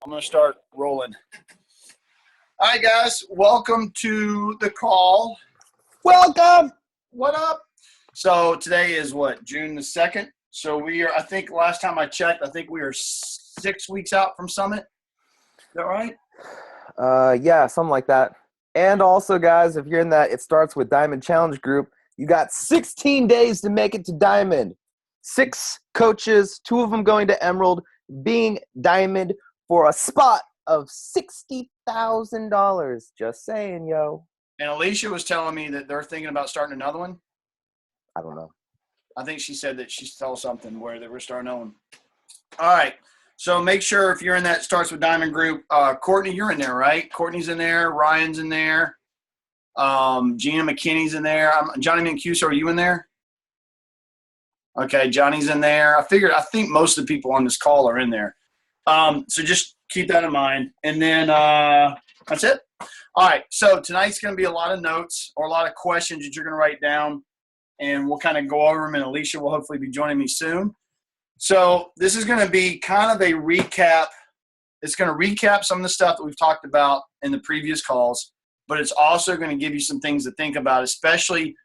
I'm going to start rolling. All right, guys. Welcome to the call. Welcome. What up? So today is what, June the 2nd? So we are, I think last time I checked, I think we are 6 weeks out from Summit. Is that right? Yeah, something like that. And also, guys, if you're in that It Starts with Diamond Challenge group, you got 16 days to make it to Diamond. 6 coaches, 2 of them going to Emerald, being Diamond for a spot of $60,000. Just saying, yo. And Alicia was telling me that they're thinking about starting another one. I don't know. I think she said that she saw something where they were starting another one. All right. So make sure if you're in that Starts with Diamond group, Courtney, you're in there, right? Courtney's in there. Ryan's in there. Gina McKinney's in there. Johnny Mancuso, are you in there? Okay, Johnny's in there. I think most of the people on this call are in there. So just keep that in mind. And then that's it. All right, so tonight's going to be a lot of notes or a lot of questions that you're going to write down, and we'll kind of go over them, and Alicia will hopefully be joining me soon. So this is going to be kind of a recap. It's going to recap some of the stuff that we've talked about in the previous calls, but it's also going to give you some things to think about, especially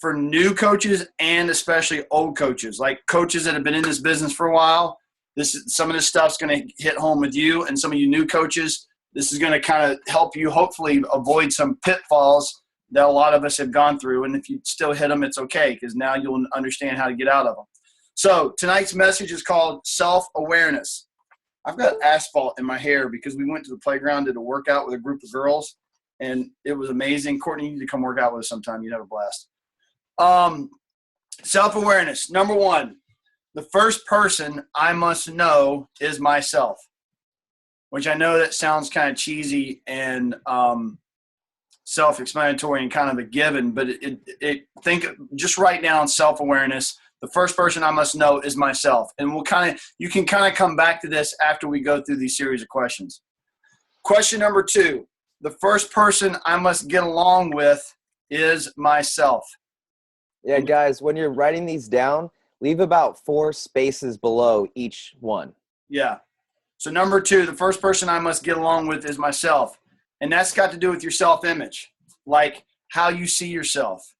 for new coaches and especially old coaches, like coaches that have been in this business for a while. Some of this stuff's going to hit home with you, and some of you new coaches, this is going to kind of help you hopefully avoid some pitfalls that a lot of us have gone through. And if you still hit them, it's okay, because now you'll understand how to get out of them. So tonight's message is called self-awareness. I've got asphalt in my hair because we went to the playground, did a workout with a group of girls, and it was amazing. Courtney, you need to come work out with us sometime. You'd have a blast. Self-awareness. Number 1, the first person I must know is myself, which I know that sounds kind of cheesy and self-explanatory and kind of a given, but think just write down self-awareness. The first person I must know is myself. And you can kind of come back to this after we go through these series of questions. Question number 2, the first person I must get along with is myself. Yeah, guys, when you're writing these down, leave about 4 spaces below each one. Yeah. So number 2, the first person I must get along with is myself. And that's got to do with your self-image, like how you see yourself.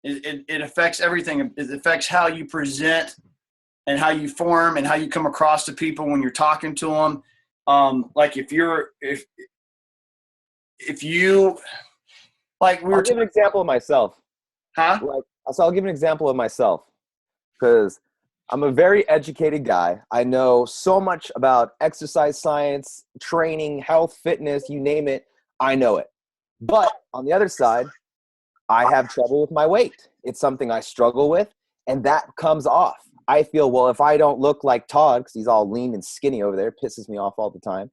It affects everything. It affects how you present and how you form and how you come across to people when you're talking to them. Like if you like we were I'll give an example of myself. Huh? I'll give an example of myself because I'm a very educated guy. I know so much about exercise science, training, health, fitness, you name it, I know it. But on the other side, I have trouble with my weight. It's something I struggle with, and that comes off. I feel, well, if I don't look like Todd, because he's all lean and skinny over there, pisses me off all the time.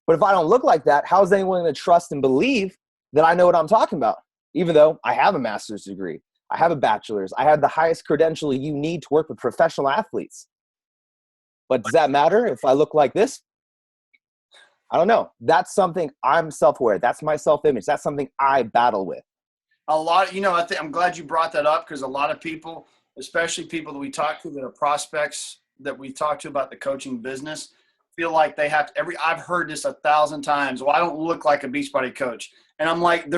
But if I don't look like that, how is anyone going to trust and believe that I know what I'm talking about? Even though I have a master's degree, I have a bachelor's, I have the highest credential you need to work with professional athletes. But does that matter if I look like this? I don't know. That's something I'm self-aware. That's my self-image. That's something I battle with. I'm glad you brought that up because a lot of people, especially people that we talk to that are prospects that we talk to about the coaching business, feel like they have to I've heard this 1,000 times. Well, I don't look like a Beachbody coach. And I'm like,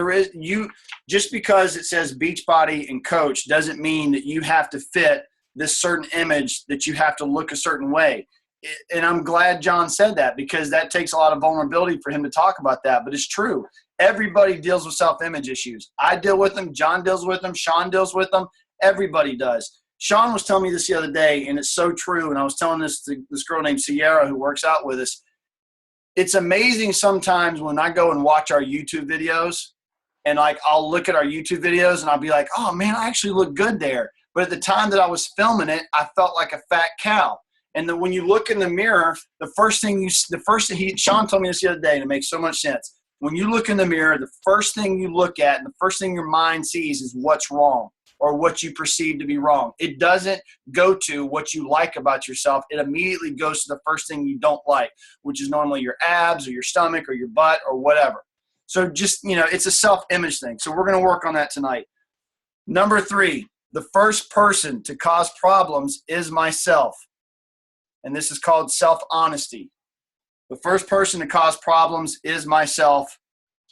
just because it says Beachbody and coach doesn't mean that you have to fit this certain image, that you have to look a certain way. And I'm glad John said that because that takes a lot of vulnerability for him to talk about that. But it's true. Everybody deals with self-image issues. I deal with them. John deals with them. Sean deals with them. Everybody does. Sean was telling me this the other day, and it's so true. And I was telling this to this girl named Sierra who works out with us. It's amazing sometimes when I go and watch our YouTube videos, and like I'll look at our YouTube videos and I'll be like, oh man, I actually look good there. But at the time that I was filming it, I felt like a fat cow. And then when you look in the mirror, Sean told me this the other day, and it makes so much sense. When you look in the mirror, the first thing you look at and the first thing your mind sees is what's wrong or what you perceive to be wrong. It doesn't go to what you like about yourself. It immediately goes to the first thing you don't like, which is normally your abs or your stomach or your butt or whatever. So just, it's a self-image thing. So we're going to work on that tonight. Number 3, the first person to cause problems is myself. And this is called self-honesty. The first person to cause problems is myself,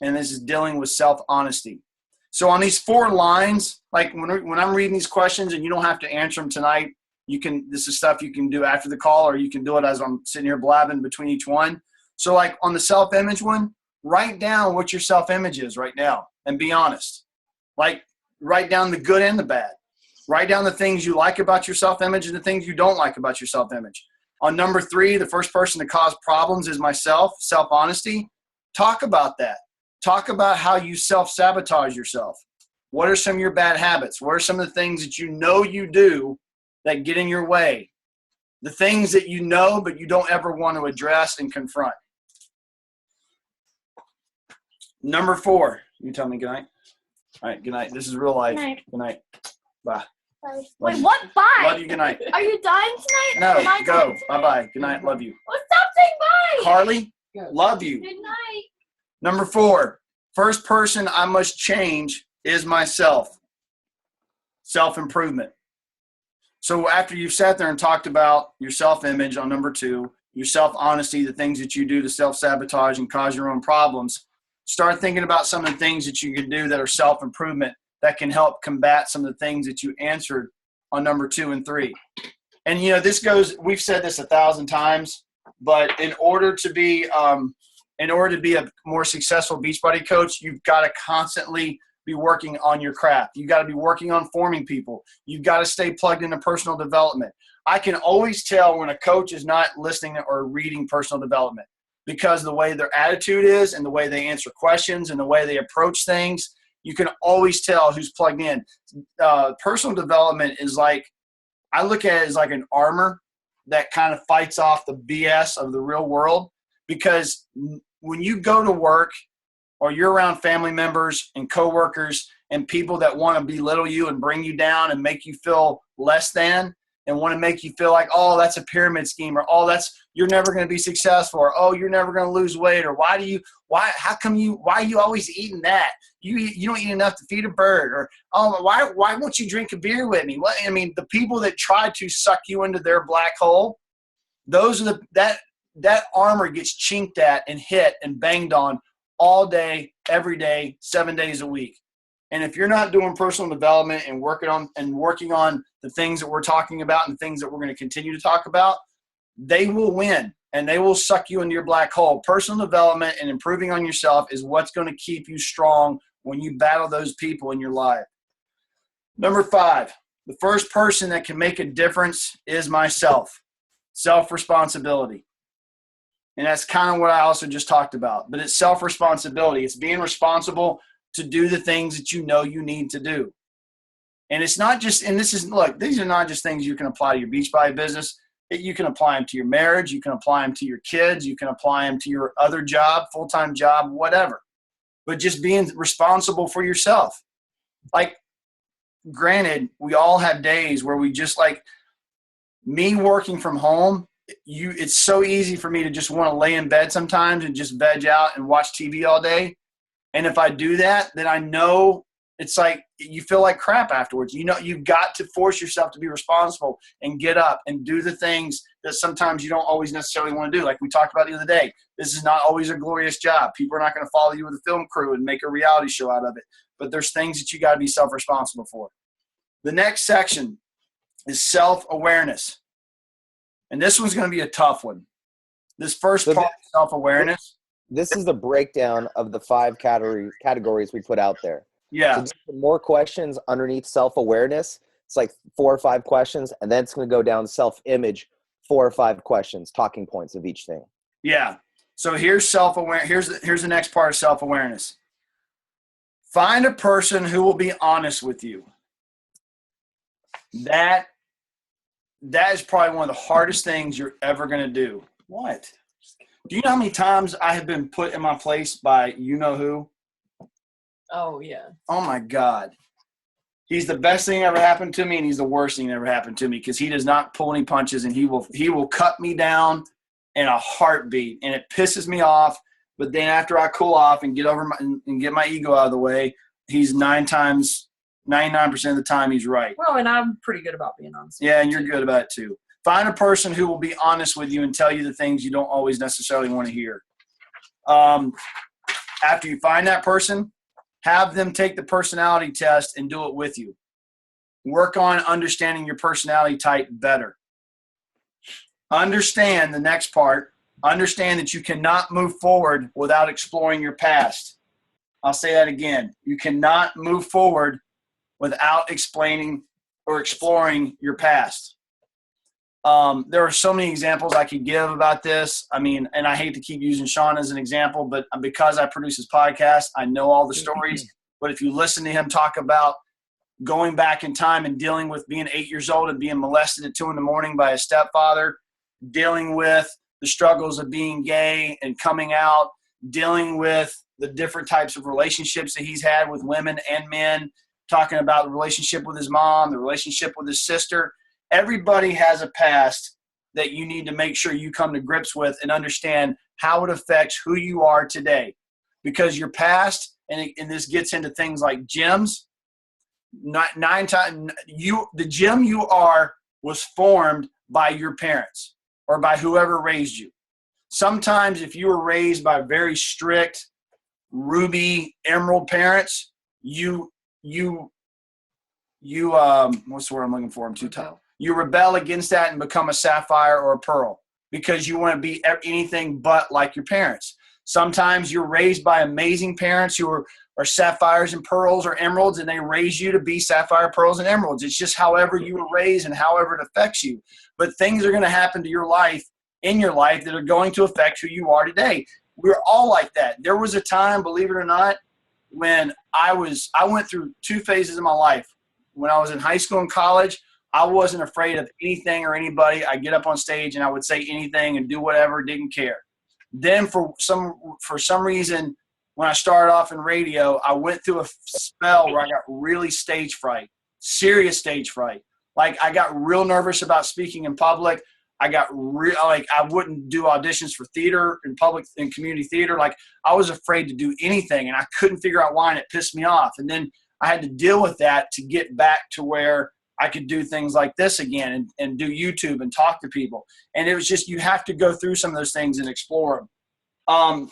and this is dealing with self-honesty. So on these 4 lines, like when I'm reading these questions, and you don't have to answer them tonight, this is stuff you can do after the call, or you can do it as I'm sitting here blabbing between each one. So like on the self-image one, write down what your self-image is right now and be honest. Like write down the good and the bad. Write down the things you like about your self-image and the things you don't like about your self-image. On number 3, the first person to cause problems is myself, self-honesty. Talk about that. Talk about how you self-sabotage yourself. What are some of your bad habits? What are some of the things that you know you do that get in your way? The things that you know but you don't ever want to address and confront. Number 4. You tell me good night. All right, good night. This is real life. Good night. Bye. Bye. Love Wait, you. what? Bye. Love you. Good night. Are you dying tonight? No, Am I go. dying tonight? Bye-bye. Good night. Love you. Well, stop saying bye. Carly, love you. Good night. Number 4, first person I must change is myself. Self-improvement. So after you've sat there and talked about your self-image on number 2, your self-honesty, the things that you do to self-sabotage and cause your own problems, start thinking about some of the things that you can do that are self-improvement that can help combat some of the things that you answered on number 2 and 3. And, you know, this goes, we've said this 1,000 times, but in order to be a more successful Beachbody coach, you've got to constantly be working on your craft. You've got to be working on forming people. You've got to stay plugged into personal development. I can always tell when a coach is not listening or reading personal development because the way their attitude is and the way they answer questions and the way they approach things, you can always tell who's plugged in. Personal development is like, I look at it as like an armor that kind of fights off the BS of the real world, because when you go to work or you're around family members and coworkers and people that want to belittle you and bring you down and make you feel less than and want to make you feel like, oh, that's a pyramid scheme, or oh, you're never going to be successful, or oh, you're never going to lose weight, or why are you always eating that? You don't eat enough to feed a bird, or oh, why won't you drink a beer with me? What, I mean, the people that try to suck you into their black hole, those are that armor gets chinked at and hit and banged on all day, every day, 7 days a week. And if you're not doing personal development and working on the things that we're talking about and things that we're going to continue to talk about, they will win and they will suck you into your black hole. Personal development and improving on yourself is what's going to keep you strong when you battle those people in your life. Number 5, the first person that can make a difference is myself. Self-responsibility. And that's kind of what I also just talked about. But it's self-responsibility. It's being responsible to do the things that you know you need to do. And it's not just, and these are not just things you can apply to your Beachbody business. You can apply them to your marriage. You can apply them to your kids. You can apply them to your other job, full-time job, whatever. But just being responsible for yourself. Like, granted, we all have days where we just, like me working from home, it's so easy for me to just want to lay in bed sometimes and just veg out and watch TV all day. And if I do that, then I know it's like you feel like crap afterwards. You know, you've got to force yourself to be responsible and get up and do the things that sometimes you don't always necessarily want to do. Like we talked about the other day, this is not always a glorious job. People are not going to follow you with a film crew and make a reality show out of it. But there's things that you got to be self-responsible for. The next section is self-awareness. And this one's going to be a tough one. This first part of self-awareness. This is a breakdown of the 5 categories we put out there. Yeah. So just more questions underneath self-awareness. It's like 4 or 5 questions, and then it's going to go down self-image, 4 or 5 questions, talking points of each thing. Yeah. So here's self-awareness. Here's the next part of self-awareness. Find a person who will be honest with you. That is probably one of the hardest things you're ever going to do. What? Do you know how many times I have been put in my place by you-know-who? Oh, yeah. Oh, my God. He's the best thing ever happened to me, and he's the worst thing that ever happened to me because he does not pull any punches, and he will cut me down in a heartbeat, and it pisses me off. But then after I cool off and get my ego out of the way, he's 99% of the time he's right. Well, and I'm pretty good about being honest. Yeah, and you're good about it too. Find a person who will be honest with you and tell you the things you don't always necessarily want to hear. After you find that person, have them take the personality test and do it with you. Work on understanding your personality type better. Understand the next part. Understand that you cannot move forward without exploring your past. I'll say that again. You cannot move forward without explaining or exploring your past. There are so many examples I could give about this. I mean, and I hate to keep using Sean as an example, but because I produce his podcast, I know all the stories. But if you listen to him talk about going back in time and dealing with being 8 years old and being molested at 2 a.m. by his stepfather, dealing with the struggles of being gay and coming out, dealing with the different types of relationships that he's had with women and men, talking about the relationship with his mom, the relationship with his sister. Everybody has a past that you need to make sure you come to grips with and understand how it affects who you are today. Because your past, and this gets into things like gyms, the gym you are was formed by your parents or by whoever raised you. Sometimes if you were raised by very strict ruby emerald parents, you what's the word I'm looking for? I'm too tired. You rebel against that and become a sapphire or a pearl because you want to be anything but like your parents. Sometimes you're raised by amazing parents who are sapphires and pearls or emeralds, and they raise you to be sapphire, pearls, and emeralds. It's just however you were raised and however it affects you. But things are going to happen to your life, in your life, that are going to affect who you are today. We're all like that. There was a time, believe it or not, when I went through 2 phases of my life. When I was in high school and college, I wasn't afraid of anything or anybody. I'd get up on stage and I would say anything and do whatever, didn't care. Then for some reason, when I started off in radio, I went through a spell where I got really stage fright, serious stage fright. Like I got real nervous about speaking in public. I got I wouldn't do auditions for theater in public and community theater. Like I was afraid to do anything and I couldn't figure out why, and it pissed me off. And then I had to deal with that to get back to where I could do things like this again and do YouTube and talk to people. And it was just, you have to go through some of those things and explore them.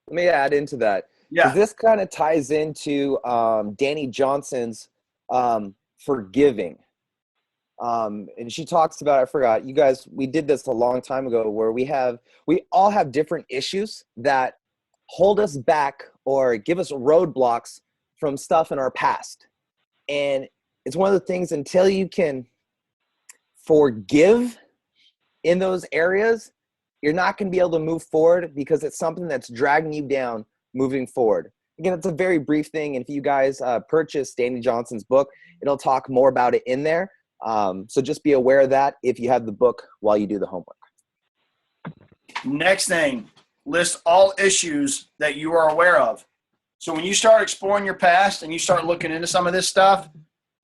Let me add into that. Yeah. This kind of ties into Danny Johnson's forgiving. And she talks about, I forgot, you guys, we did this a long time ago where we all have different issues that hold us back or give us roadblocks from stuff in our past. And it's one of the things, until you can forgive in those areas, you're not going to be able to move forward because it's something that's dragging you down moving forward. Again, it's a very brief thing. And if you guys purchase Danny Johnson's book, it'll talk more about it in there. So just be aware of that if you have the book while you do the homework. Next thing, list all issues that you are aware of. So when you start exploring your past and you start looking into some of this stuff,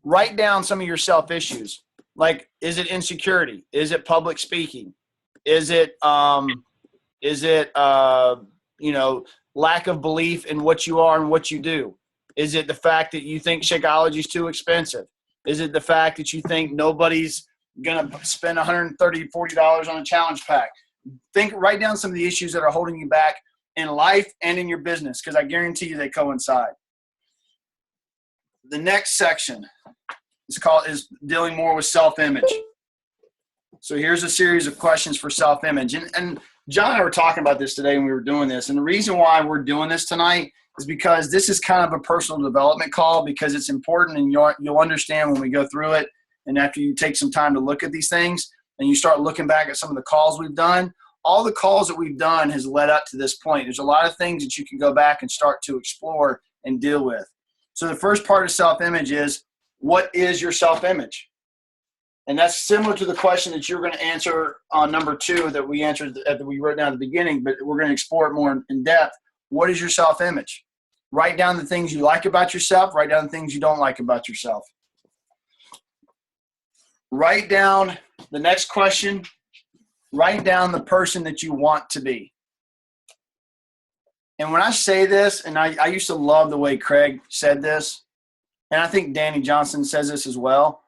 write down some of your self-issues. Like, is it insecurity? Is it public speaking? Is it lack of belief in what you are and what you do? Is it the fact that you think Shakeology is too expensive? Is it the fact that you think nobody's going to spend $130, $40 on a challenge pack? Write down some of the issues that are holding you back in life and in your business, because I guarantee you they coincide. The next section is dealing more with self-image. So here's a series of questions for self-image. And John and I were talking about this today when we were doing this. And the reason why we're doing this tonight is because this is kind of a personal development call, because it's important, and you'll understand when we go through it. And after you take some time to look at these things and you start looking back at some of the calls we've done, all the calls that we've done has led up to this point. There's a lot of things that you can go back and start to explore and deal with. So the first part of self-image is, what is your self-image? And that's similar to the question that you're going to answer on number 2 that we answered, that we wrote down at the beginning, but we're going to explore it more in depth. What is your self-image? Write down the things you like about yourself. Write down the things you don't like about yourself. Write down the next question. Write down the person that you want to be. And when I say this, and I used to love the way Craig said this, and I think Danny Johnson says this as well,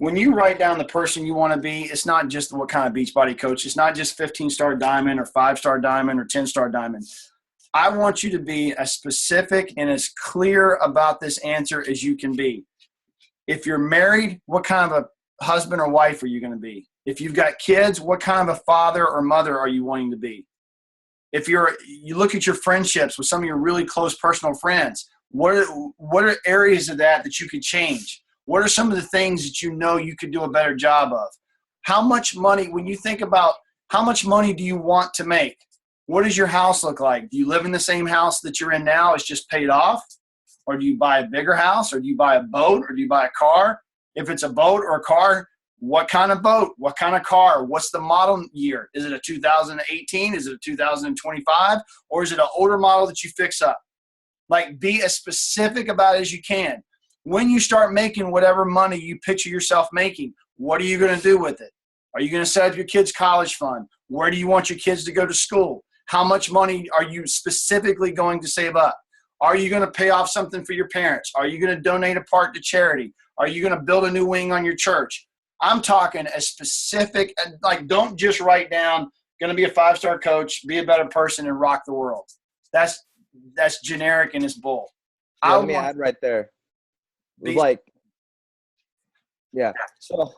when you write down the person you want to be, it's not just what kind of Beachbody coach. It's not just 15-star diamond or 5-star diamond or 10-star diamond. I want you to be as specific and as clear about this answer as you can be. If you're married, what kind of a husband or wife are you going to be? If you've got kids, what kind of a father or mother are you wanting to be? If you look at your friendships with some of your really close personal friends, what are areas of that you could change? What are some of the things that you know you could do a better job of? How much money, when you think about how much money do you want to make? What does your house look like? Do you live in the same house that you're in now? It's just paid off? Or do you buy a bigger house? Or do you buy a boat? Or do you buy a car? If it's a boat or a car, what kind of boat? What kind of car? What's the model year? Is it a 2018? Is it a 2025? Or is it an older model that you fix up? Like, be as specific about it as you can. When you start making whatever money you picture yourself making, what are you going to do with it? Are you going to set up your kids' college fund? Where do you want your kids to go to school? How much money are you specifically going to save up? Are you going to pay off something for your parents? Are you going to donate a part to charity? Are you going to build a new wing on your church? I'm talking as specific, like, don't just write down, going to be a 5-star coach, be a better person, and rock the world. That's generic and it's bull. Yeah, let me add right there. Like, yeah. So,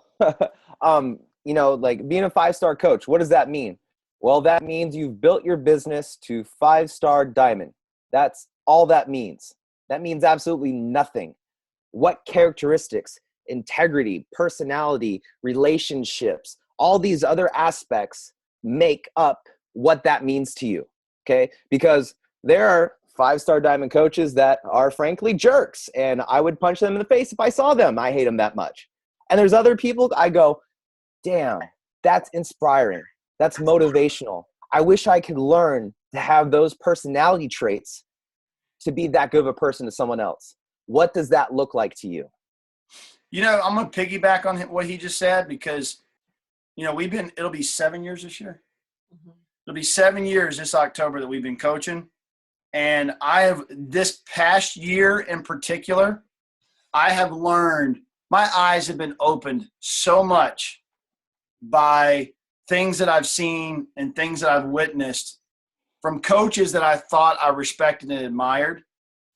like being a 5-star coach, what does that mean? Well, that means you've built your business to 5-star diamond. That's all that means. That means absolutely nothing. What characteristics, integrity, personality, relationships, all these other aspects make up what that means to you, okay? Because there are 5-star diamond coaches that are frankly jerks, and I would punch them in the face if I saw them. I hate them that much. And there's other people I go, damn, that's inspiring. That's motivational. I wish I could learn to have those personality traits to be that good of a person to someone else. What does that look like to you? I'm going to piggyback on what he just said because, it'll be 7 years this year. Mm-hmm. It'll be 7 years this October that we've been coaching. And this past year in particular, I have learned, my eyes have been opened so much by things that I've seen and things that I've witnessed from coaches that I thought I respected and admired.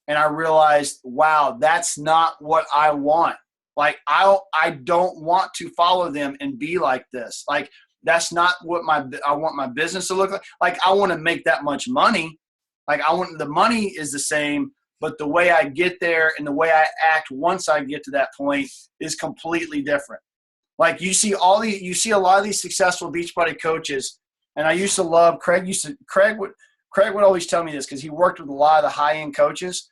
And I realized, wow, that's not what I want. Like, I don't want to follow them and be like this. Like, that's not what I want my business to look like. Like, I want to make that much money. Like, the money is the same, but the way I get there and the way I act once I get to that point is completely different. Like, you see a lot of these successful Beachbody coaches, and I used to love Craig would always tell me this because he worked with a lot of the high-end coaches,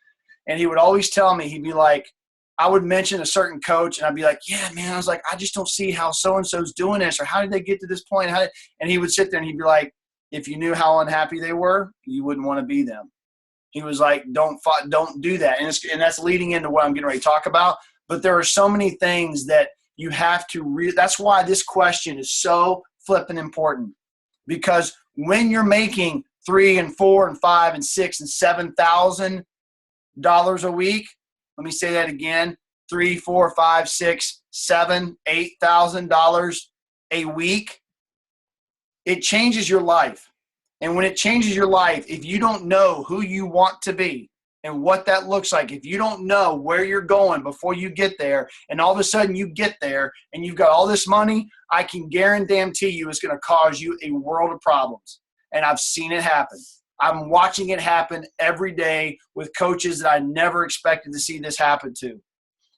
and he would always tell me, he'd be like, I would mention a certain coach, and I'd be like, yeah, man, I was like, I just don't see how so-and-so's doing this, or how did they get to this point? And he would sit there and he'd be like, if you knew how unhappy they were, you wouldn't want to be them. He was like, don't do that. And that's leading into what I'm getting ready to talk about. But there are so many things that you have to that's why this question is so flipping important. Because when you're making $3 and $4 and $5 and $6 and $7,000 a week, let me say that again, $3, $4, $5, $6, $7, $8,000 a week, it changes your life. And when it changes your life, if you don't know who you want to be and what that looks like, if you don't know where you're going before you get there, and all of a sudden you get there and you've got all this money, I can guarantee you it's going to cause you a world of problems. And I've seen it happen. I'm watching it happen every day with coaches that I never expected to see this happen to.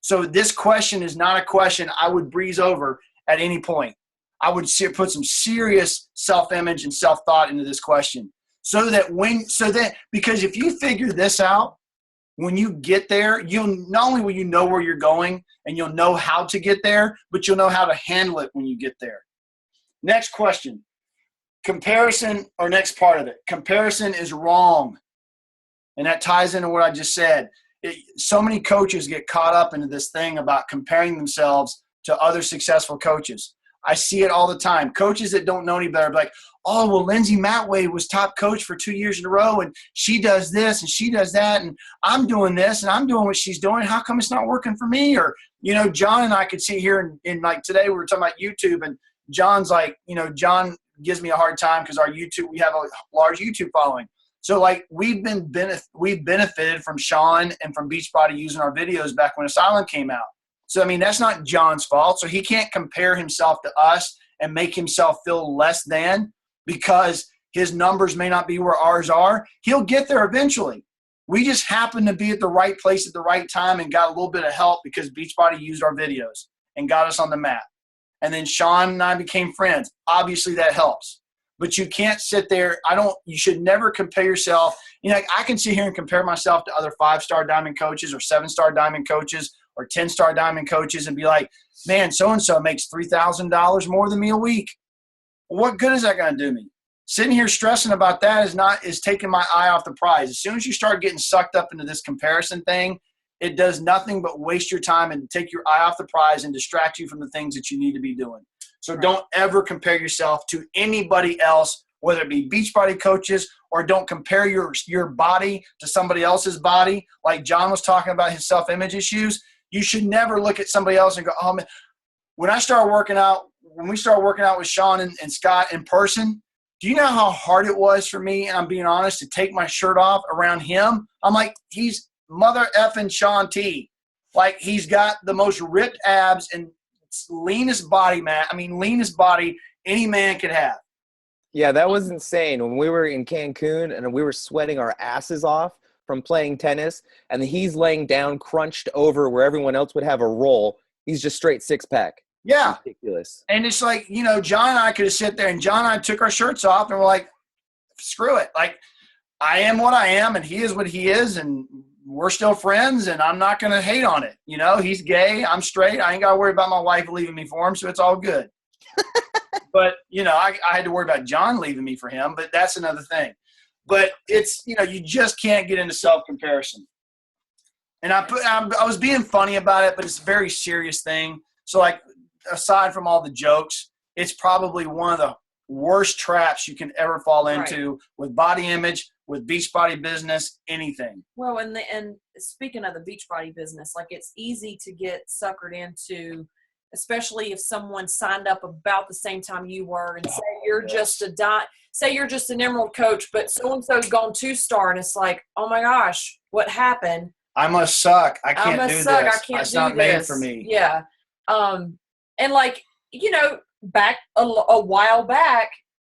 So this question is not a question I would breeze over at any point. I would put some serious self-image and self-thought into this question because if you figure this out, when you get there, not only will you know where you're going and you'll know how to get there, but you'll know how to handle it when you get there. Next question. Comparison, or next part of it. Comparison is wrong. And that ties into what I just said. So many coaches get caught up into this thing about comparing themselves to other successful coaches. I see it all the time. Coaches that don't know any better, like, oh, well, Lindsay Matway was top coach for 2 years in a row, and she does this and she does that, and I'm doing this and I'm doing what she's doing. How come it's not working for me? Or John and I could see here in like today we were talking about YouTube, and John's like, John gives me a hard time because we have a large YouTube following. So like we've benefited from Sean and from Beachbody using our videos back when Asylum came out. So, I mean, that's not John's fault. So he can't compare himself to us and make himself feel less than because his numbers may not be where ours are. He'll get there eventually. We just happened to be at the right place at the right time and got a little bit of help because Beachbody used our videos and got us on the map. And then Sean and I became friends. Obviously that helps. But you can't sit there. You should never compare yourself. I can sit here and compare myself to other 5-star diamond coaches or 7-star diamond coaches or 10-star diamond coaches and be like, man, so-and-so makes $3,000 more than me a week. Well, what good is that going to do me? Sitting here stressing about that is taking my eye off the prize. As soon as you start getting sucked up into this comparison thing, it does nothing but waste your time and take your eye off the prize and distract you from the things that you need to be doing. So don't ever compare yourself to anybody else, whether it be Beachbody coaches, or don't compare your body to somebody else's body. Like John was talking about his self-image issues. You should never look at somebody else and go, oh man, when we started working out with Sean and Scott in person, do you know how hard it was for me, and I'm being honest, to take my shirt off around him? I'm like, he's mother effing Sean T. Like, he's got the most ripped abs and leanest body any man could have. Yeah, that was insane. When we were in Cancun and we were sweating our asses off from playing tennis, and he's laying down crunched over where everyone else would have a roll. He's just straight six-pack. Yeah. Ridiculous. And it's like, John and I could have sit there, and John and I took our shirts off and we're like, screw it. Like, I am what I am and he is what he is, and we're still friends, and I'm not going to hate on it. He's gay. I'm straight. I ain't got to worry about my wife leaving me for him, so it's all good. But, I had to worry about John leaving me for him, but that's another thing. But it's, you just can't get into self-comparison. And I was being funny about it, but it's a very serious thing. So, like, aside from all the jokes, it's probably one of the worst traps you can ever fall into with body image, with Beachbody business, anything. Well, and speaking of the Beachbody business, like, it's easy to get suckered into, especially if someone signed up about the same time you were, and say you're just an Emerald coach, but so-and-so's gone 2-star, and it's like, oh my gosh, what happened? I must suck. I can't do this. It's not made for me. Yeah. And like, back a while back,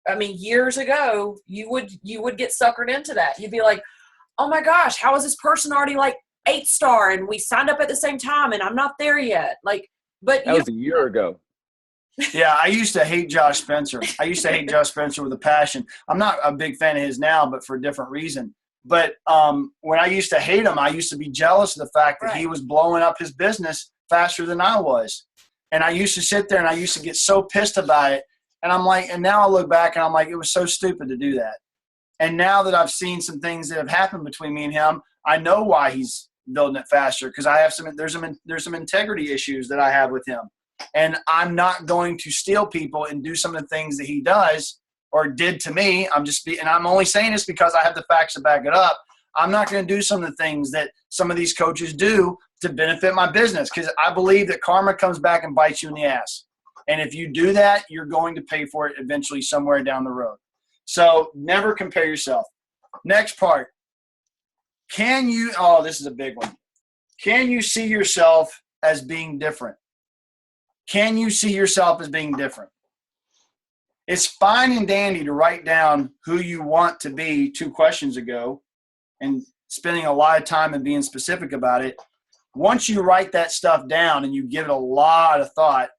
I mean, years ago, you would get suckered into that. You'd be like, oh my gosh, how is this person already like 8-star, and we signed up at the same time and I'm not there yet? Like, but that was a year ago. Yeah, I used to hate Josh Spencer. With a passion. I'm not a big fan of his now, but for a different reason. But when I used to hate him, I used to be jealous of the fact that he was blowing up his business faster than I was. And I used to sit there and I used to get so pissed about it. And I'm like, and now I look back and I'm like, it was so stupid to do that. And now that I've seen some things that have happened between me and him, I know why he's building it faster, because there's some integrity issues that I have with him. And I'm not going to steal people and do some of the things that he does or did to me. And I'm only saying this because I have the facts to back it up. I'm not going to do some of the things that some of these coaches do to benefit my business, because I believe that karma comes back and bites you in the ass. And if you do that, you're going to pay for it eventually somewhere down the road. So never compare yourself. Next part. This is a big one. Can you see yourself as being different? Can you see yourself as being different? It's fine and dandy to write down who you want to be 2 questions ago and spending a lot of time and being specific about it. Once you write that stuff down and you give it a lot of thought,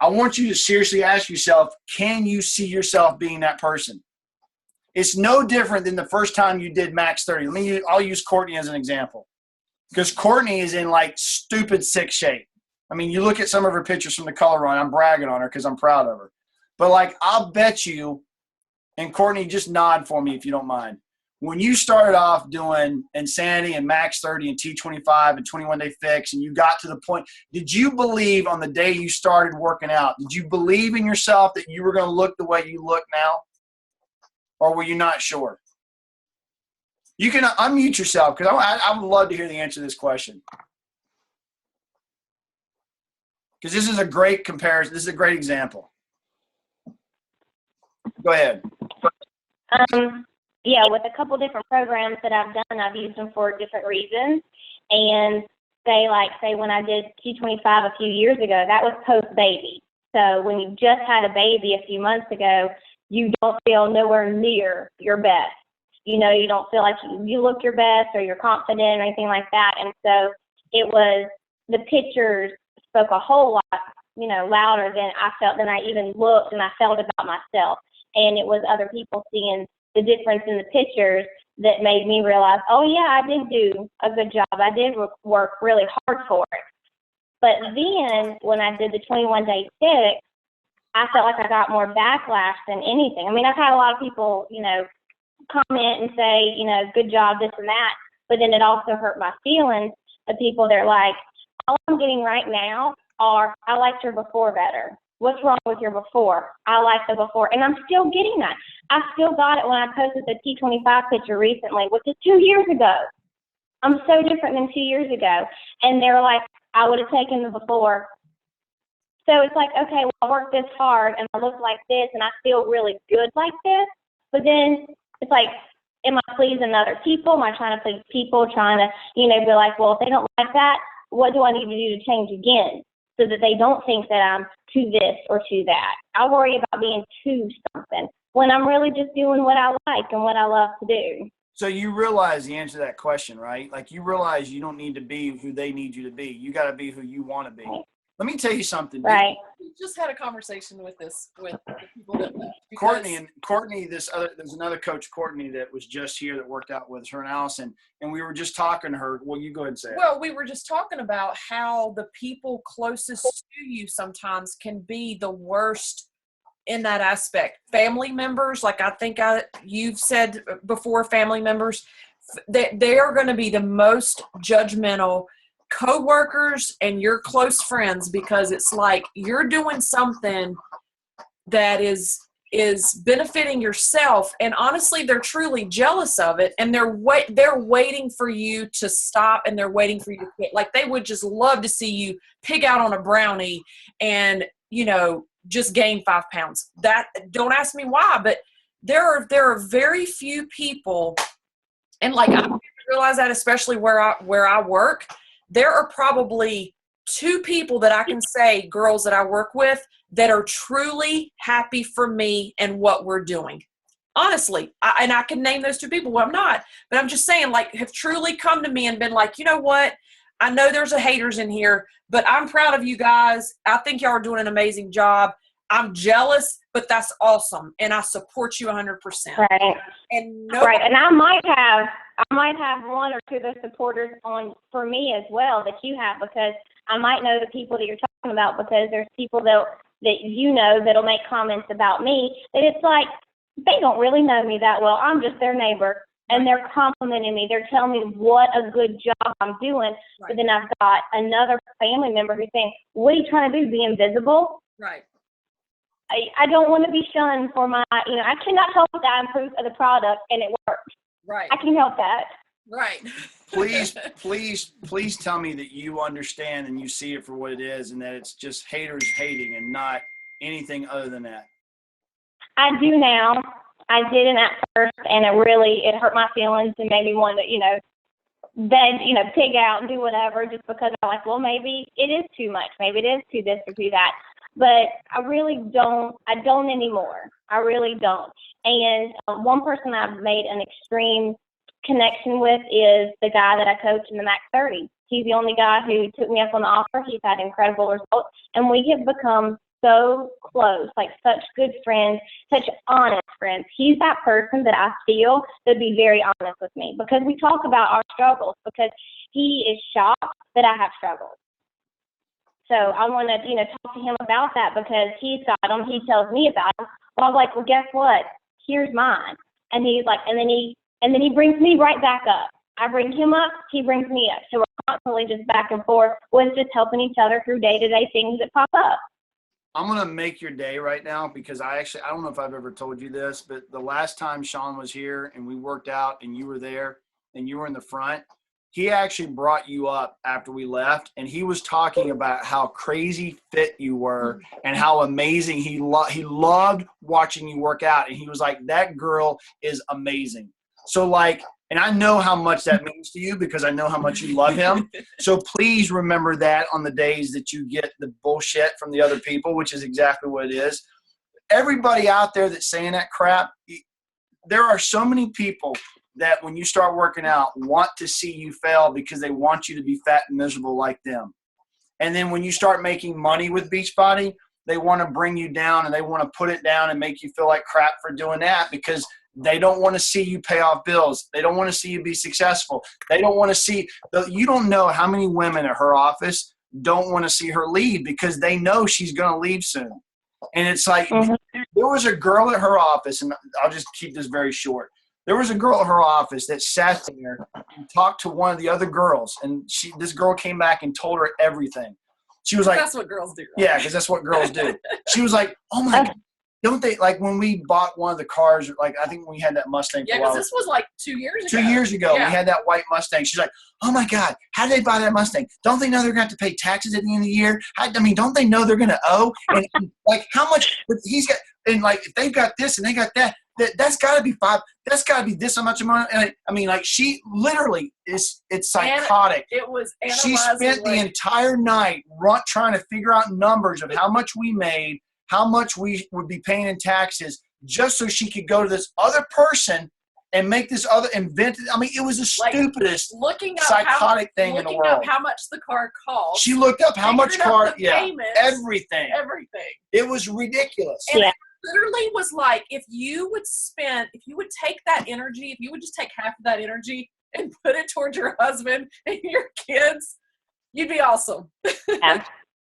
I want you to seriously ask yourself, can you see yourself being that person? It's no different than the first time you did Max 30. I'll use Courtney as an example, because Courtney is in like stupid sick shape. I mean, you look at some of her pictures from the color run. I'm bragging on her because I'm proud of her. But like, I'll bet you, and Courtney, just nod for me if you don't mind. When you started off doing Insanity and Max 30 and T25 and 21-Day Fix, and you got to the point, did you believe on the day you started working out, did you believe in yourself that you were going to look the way you look now? Or were you not sure? You can unmute yourself, because I would love to hear the answer to this question. Because this is a great comparison. This is a great example. Go ahead. Yeah, with a couple different programs that I've done, I've used them for different reasons. And say when I did Q25 a few years ago, that was post-baby. So when you just had a baby a few months ago, you don't feel nowhere near your best. You know, you don't feel like you look your best or you're confident or anything like that. And so the pictures spoke a whole lot, you know, louder than I even looked and I felt about myself. And it was other people seeing the difference in the pictures that made me realize, oh yeah, I did do a good job. I did work really hard for it. But then when I did the 21-day fix, I felt like I got more backlash than anything. I mean, I've had a lot of people, you know, comment and say, you know, good job, this and that. But then it also hurt my feelings of people that are like, all I'm getting right now are, I liked your before better. What's wrong with your before? I like the before. And I'm still getting that. I still got it when I posted the T25 picture recently, which is 2 years ago. I'm so different than 2 years ago. And they're like, I would have taken the before. So it's like, okay, well, I worked this hard and I look like this and I feel really good like this. But then it's like, am I pleasing other people? Am I trying to please people, trying to, you know, be like, well, if they don't like that, what do I need to do to change again so that they don't think that I'm to this or to that? I worry about being to something when I'm really just doing what I like and what I love to do. So you realize the answer to that question, right? Like you realize you don't need to be who they need you to be. You got to be who you want to be. Let me tell you something. Right. We just had a conversation with the people that left. Courtney, there's another coach, Courtney, that was just here that worked out with her and Allison, and we were just talking to her. Well, you go ahead and say it. Well, we were just talking about how the people closest to you sometimes can be the worst in that aspect. Family members, like I think you've said before, family members, they are going to be the most judgmental co-workers and your close friends, because it's like you're doing something that is benefiting yourself, and honestly they're truly jealous of it, and they're waiting for you to stop, and they're waiting for you to quit. Like they would just love to see you pig out on a brownie and, you know, just gain 5 pounds. That, don't ask me why, but there are very few people, and like I realize that especially where I work, there are probably 2 people that I can say, girls that I work with, that are truly happy for me and what we're doing. Honestly, and I can name those 2 people. Well, I'm not, but I'm just saying, like, have truly come to me and been like, you know what? I know there's a haters in here, but I'm proud of you guys. I think y'all are doing an amazing job. I'm jealous, but that's awesome, and I support you 100%. Right. And right. And I might have 1 or 2 of those supporters on for me as well that you have, because I might know the people that you're talking about, because there's people that you know that'll make comments about me that it's like they don't really know me that well. I'm just their neighbor, and they're complimenting me. They're telling me what a good job I'm doing. Right. But then I've got another family member who's saying, "What are you trying to do? Be invisible?" Right. I don't want to be shunned for my, you know, I cannot help that I'm proof of the product and it works. Right. I can help that. Right. Please tell me that you understand and you see it for what it is, and that it's just haters hating and not anything other than that. I do now. I didn't at first, and it hurt my feelings and made me want to, you know, pig out and do whatever, just because I'm like, well, maybe it is too much. Maybe it is too this or too that. But I really don't. I don't anymore. I really don't. And one person I've made an extreme connection with is the guy that I coach in the Max 30. He's the only guy who took me up on the offer. He's had incredible results, and we have become so close, like such good friends, such honest friends. He's that person that I feel would be very honest with me, because we talk about our struggles, because he is shocked that I have struggles. So I want to, talk to him about that, because he's got them. He tells me about them. Well, I'm like, well, guess what? Here's mine. And he's like, and then he brings me right back up. I bring him up, he brings me up. So we're constantly just back and forth with just helping each other through day-to-day things that pop up. I'm going to make your day right now, because I don't know if I've ever told you this, but the last time Sean was here and we worked out and you were there and you were in the front, he actually brought you up after we left, and he was talking about how crazy fit you were and how amazing he loved watching you work out. And he was like, that girl is amazing. So like, and I know how much that means to you because I know how much you love him. So please remember that on the days that you get the bullshit from the other people, which is exactly what it is. Everybody out there that's saying that crap, there are so many people that when you start working out want to see you fail because they want you to be fat and miserable like them. And then when you start making money with Beachbody, they want to bring you down and they want to put it down and make you feel like crap for doing that because they don't want to see you pay off bills. They don't want to see you be successful. They don't want to see – you don't know how many women at her office don't want to see her leave because they know she's going to leave soon. And it's like there was a girl at her office, and I'll just keep this very short. There was a girl at her office that sat there and talked to one of the other girls, and this girl came back and told her everything. She was like – That's what girls do. Right? Yeah, because that's what girls do. She was like, oh, my God. Don't they, like when we bought one of the cars, like I think when we had that Mustang. Yeah, because this was like 2 years ago. 2 years ago, yeah. We had that white Mustang. She's like, oh my God, how did they buy that Mustang? Don't they know they're going to have to pay taxes at the end of the year? I mean, don't they know they're going to owe? And like how much he's got, and like if they've got this and they got that, that's got to be that's got to be this much amount. And I mean, like she literally it's psychotic. It was she spent the entire night trying to figure out numbers of how much we made, how much we would be paying in taxes just so she could go to this other person and make this other invented. I mean, it was the stupidest psychotic thing in the world. Looking up how much the car cost. She looked up how much car, payments, everything. It was ridiculous. And it literally was like, if you would take that energy, if you would just take half of that energy and put it towards your husband and your kids, you'd be awesome. Yeah.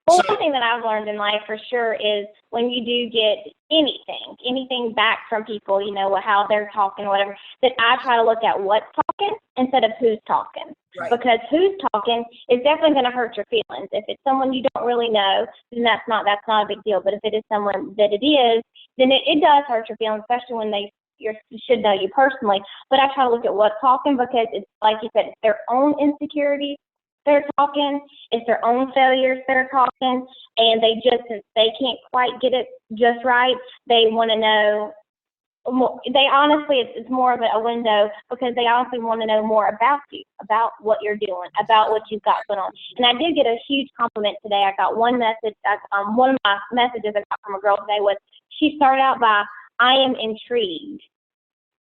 Well, one thing that I've learned in life for sure is when you do get anything back from people, you know, how they're talking, whatever, that I try to look at what's talking instead of who's talking. Right. Because who's talking is definitely going to hurt your feelings. If it's someone you don't really know, then that's not a big deal. But if it is someone that it is, then it does hurt your feelings, especially when you should know you personally. But I try to look at what's talking because it's like you said, it's their own insecurities. They're talking, it's their own failures that are talking, and since they can't quite get it just right, they want to know more. They honestly, it's more of a window because they honestly want to know more about you, about what you're doing, about what you've got going on. And I did get a huge compliment today. I got one message, one of my messages I got from a girl today was, she started out by, I am intrigued.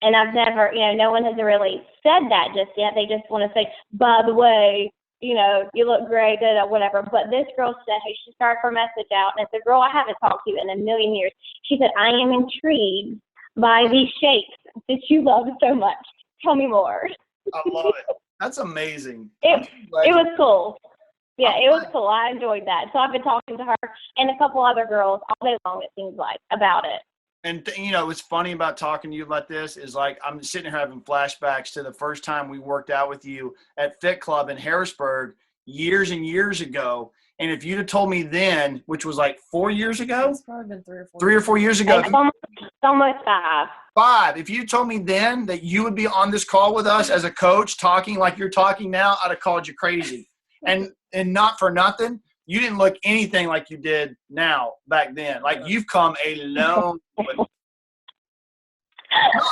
And I've never, no one has really said that just yet. They just want to say, by the way, you look great, whatever. But this girl said, hey, she started her message out, and it's a girl I haven't talked to in a million years. She said, I am intrigued by these shapes that you love so much. Tell me more. I love it. That's amazing. It was cool. Yeah, it was cool. I enjoyed that. So I've been talking to her and a couple other girls all day long, it seems like, about it. And, what's funny about talking to you about this is like I'm sitting here having flashbacks to the first time we worked out with you at Fit Club in Harrisburg years and years ago. And if you'd have told me then, which was like 4 years ago. It's probably been 3 or 4 3 or 4 years ago. Almost 5. 5. If you told me then that you would be on this call with us as a coach talking like you're talking now, I'd have called you crazy. And not for nothing. You didn't look anything like you did now back then. Like you've come a long way. No,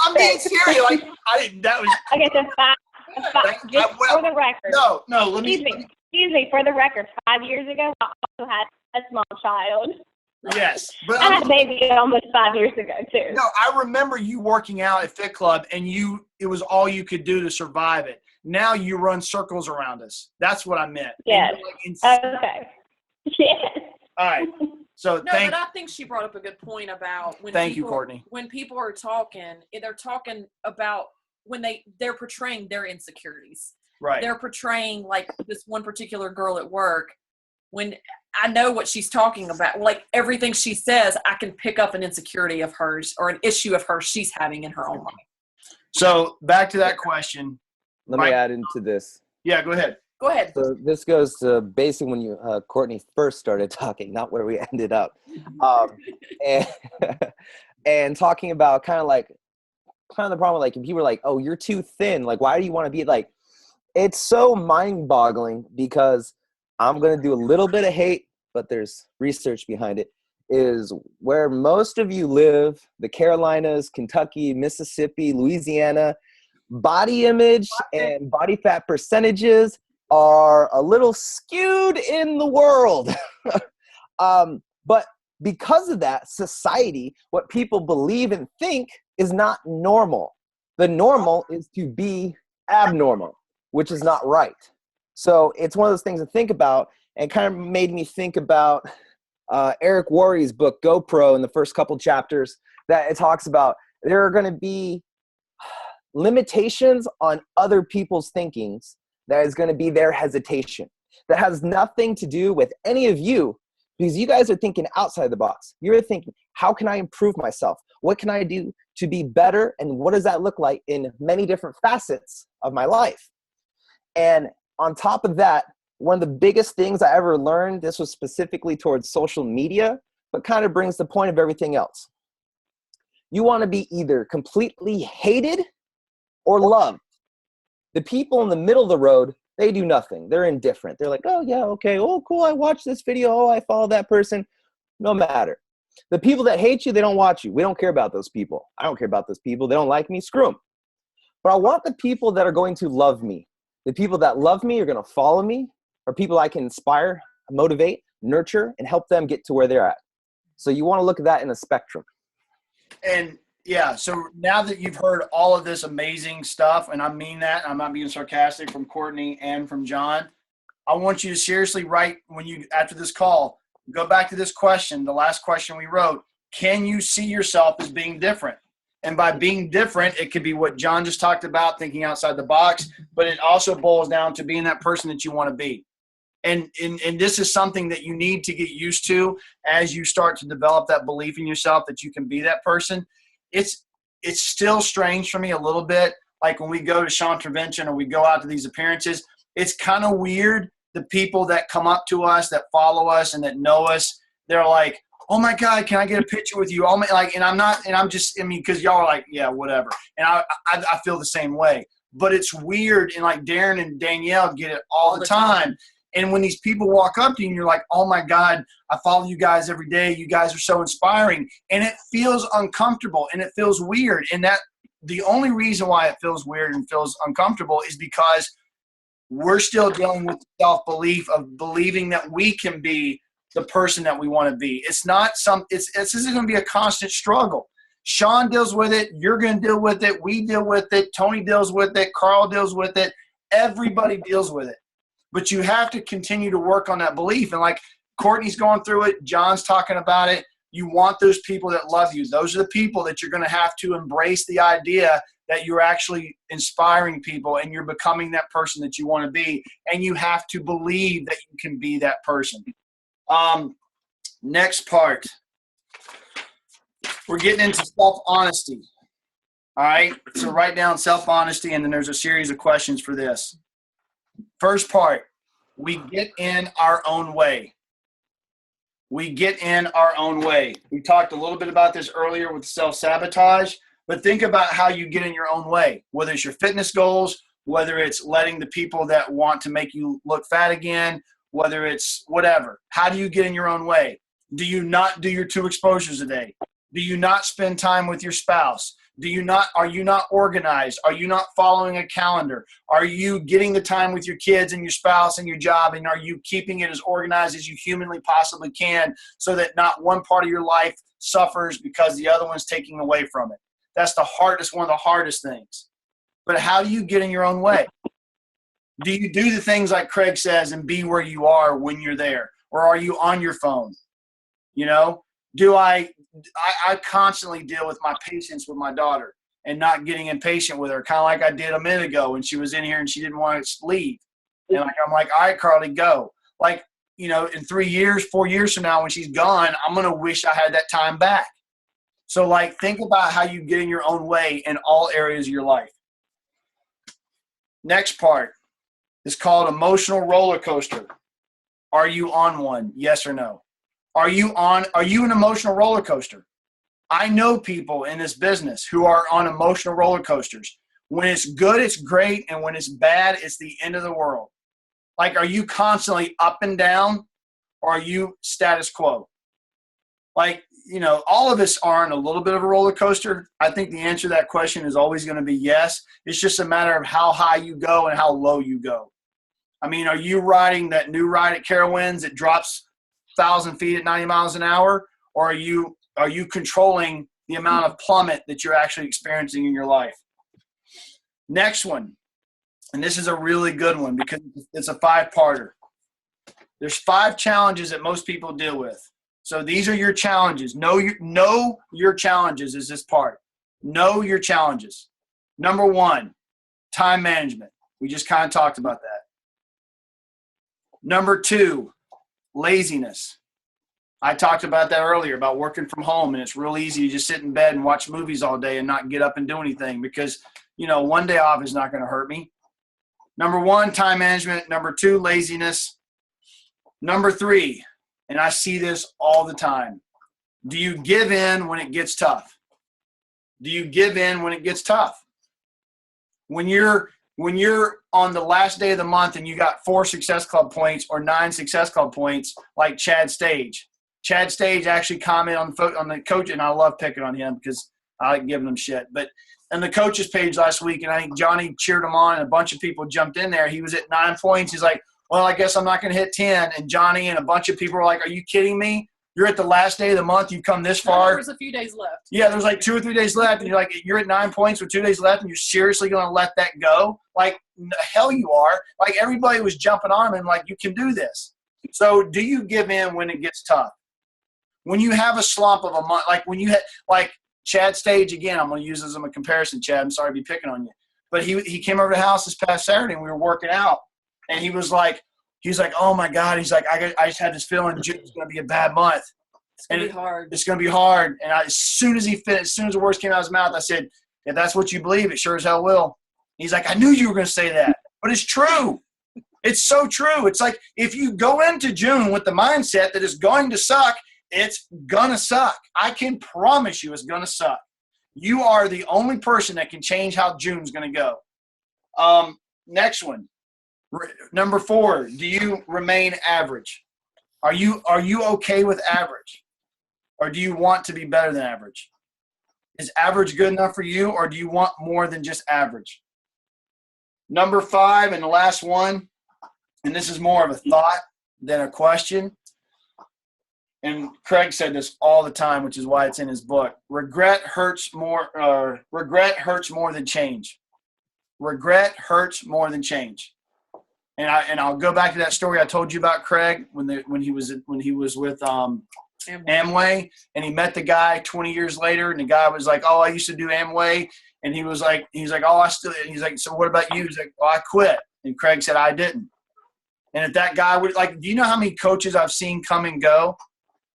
I'm being serious. Like I didn't. That was. Okay, so 5. Just for the record. No. Let me. Excuse me. For the record, 5 years ago, I also had a small child. Yes, but I had a baby almost 5 years ago too. No, I remember you working out at Fit Club, and it was all you could do to survive it. Now you run circles around us. That's what I meant. Yes. Okay. Yes. All right. So but I think she brought up a good point about Thank you, Courtney. When people are talking, they're talking about when they're portraying their insecurities. Right. They're portraying like this one particular girl at work. When I know what she's talking about, like everything she says, I can pick up an insecurity of hers or an issue of hers she's having in her own life. So back to that question. Let me add into this. Yeah, go ahead. Go ahead. So this goes to basically when you Courtney first started talking, not where we ended up, and talking about kind of the problem, like if people were like, oh, you're too thin, like why do you want to be like? It's so mind-boggling because I'm going to do a little bit of hate, but there's research behind it, is where most of you live, the Carolinas, Kentucky, Mississippi, Louisiana, body image and body fat percentages are a little skewed in the world. But because of that, society, what people believe and think is not normal. The normal is to be abnormal, which is not right. So it's one of those things to think about, and kind of made me think about Eric Worre's book, GoPro, in the first couple chapters, that it talks about there are going to be limitations on other people's thinkings that is going to be their hesitation. That has nothing to do with any of you, because you guys are thinking outside the box. You're thinking, how can I improve myself? What can I do to be better? And what does that look like in many different facets of my life? And on top of that, one of the biggest things I ever learned, this was specifically towards social media, but kind of brings the point of everything else. You want to be either completely hated or loved. The people in the middle of the road, they do nothing. They're indifferent. They're like, oh yeah, okay, oh cool, I watched this video, oh I follow that person. No matter. The people that hate you, they don't watch you. We don't care about those people. I don't care about those people. They don't like me, screw them. But I want the people that are going to love me. The people that love me are going to follow me, are people I can inspire, motivate, nurture, and help them get to where they're at. So you want to look at that in a spectrum. And yeah, so now that you've heard all of this amazing stuff, and I mean that, I'm not being sarcastic, from Courtney and from John, I want you to seriously write, when you, after this call, go back to this question, the last question we wrote. Can you see yourself as being different? And by being different, it could be what John just talked about, thinking outside the box, but it also boils down to being that person that you want to be. And this is something that you need to get used to as you start to develop that belief in yourself that you can be that person. It's still strange for me a little bit. Like when we go to Sean Intervention or we go out to these appearances, it's kind of weird. The people that come up to us, that follow us and that know us, they're like, oh my God, can I get a picture with you? Because y'all are like, yeah, whatever. And I feel the same way. But it's weird. And like Darren and Danielle get it all the time. And when these people walk up to you and you're like, oh my God, I follow you guys every day. You guys are so inspiring. And it feels uncomfortable and it feels weird. And that the only reason why it feels weird and feels uncomfortable is because we're still dealing with self-belief of believing that we can be the person that we want to be. It's not this is going to be a constant struggle. Sean deals with it. You're going to deal with it. We deal with it. Tony deals with it. Carl deals with it. Everybody deals with it. But you have to continue to work on that belief. And like Courtney's going through it, John's talking about it. You want those people that love you. Those are the people that you're going to have to embrace the idea that you're actually inspiring people and you're becoming that person that you want to be. And you have to believe that you can be that person. Next part. We're getting into self-honesty. All right. So write down self-honesty, and then there's a series of questions for this. First part, we get in our own way. We get in our own way. We talked a little bit about this earlier with self-sabotage, but think about how you get in your own way, whether it's your fitness goals, whether it's letting the people that want to make you look fat again, whether it's whatever. How do you get in your own way? Do you not do your 2 exposures a day? Do you not spend time with your spouse? Are you not organized? Are you not following a calendar? Are you getting the time with your kids and your spouse and your job? And are you keeping it as organized as you humanly possibly can so that not one part of your life suffers because the other one's taking away from it? That's one of the hardest things. But how do you get in your own way? Do you do the things like Craig says and be where you are when you're there? Or are you on your phone? You know, I constantly deal with my patience with my daughter and not getting impatient with her, kind of like I did a minute ago when she was in here and she didn't want to leave. And I'm like, all right, Carly, go. Like, you know, in 3 years, 4 years from now, when she's gone, I'm going to wish I had that time back. So like, think about how you get in your own way in all areas of your life. Next part is called emotional roller coaster. Are you on one? Yes or no? Are you an emotional roller coaster? I know people in this business who are on emotional roller coasters When it's good, it's great. And when it's bad, it's the end of the world. Like, are you constantly up and down, or are you status quo? Like, you know, all of us are on a little bit of a roller coaster. I think the answer to that question is always going to be yes. It's just a matter of how high you go and how low you go. I mean, are you riding that new ride at Carowinds that drops 1,000 feet at 90 miles an hour? Or are you controlling the amount of plummet that you're actually experiencing in your life? Next one, and this is a really good one because it's a 5-parter. There's 5 challenges that most people deal with. So these are your challenges. Know your challenges is this part. Know your challenges. Number 1, time management. We just kind of talked about that. Number 2, laziness. I talked about that earlier, about working from home, and it's real easy to just sit in bed and watch movies all day and not get up and do anything because, you know, one day off is not going to hurt me. Number 1, time management. Number 2, laziness. Number 3, and I see this all the time, do you give in when it gets tough? Do you give in when it gets tough? When you're on the last day of the month and you got 4 Success Club points or 9 Success Club points, like Chad Stage. Chad Stage actually commented on the coach, and I love picking on him because I like giving him shit. But on the coaches page last week, and I think Johnny cheered him on, and a bunch of people jumped in there. He was at 9 points. He's like, well, I guess I'm not going to hit 10. And Johnny and a bunch of people were like, are you kidding me? You're at the last day of the month. You've come this far. There was a few days left. Yeah, there's like 2 or 3 days left. And you're like, you're at 9 points with 2 days left, and you're seriously going to let that go? Like, hell you are. Like, everybody was jumping on him and like, you can do this. So do you give in when it gets tough? When you have a slump of a month, like when you had, like Chad Stage, again, I'm going to use this as a comparison, Chad. I'm sorry to be picking on you. But he came over to the house this past Saturday, and we were working out. And he was like, oh, my God. He's like, I just had this feeling June's going to be a bad month. It's going to be hard. It's going to be hard. And as soon as the words came out of his mouth, I said, if that's what you believe, it sure as hell will. He's like, I knew you were going to say that. But it's true. It's so true. It's like if you go into June with the mindset that it's going to suck, it's going to suck. I can promise you it's going to suck. You are the only person that can change how June's going to go. Next one. Number 4, do you remain average? Are you okay with average? Or do you want to be better than average? Is average good enough for you, or do you want more than just average? Number 5, and the last one, and this is more of a thought than a question. And Craig said this all the time, which is why it's in his book. Regret hurts more than change. Regret hurts more than change. And I'll go back to that story I told you about Craig when he was with Amway, and he met the guy 20 years later, and the guy was like, "Oh, I used to do Amway," and he's like, "Oh, I still." He's like, "So what about you?" He's like, "Oh, I quit." And Craig said, "I didn't." And if that guy would do you know how many coaches I've seen come and go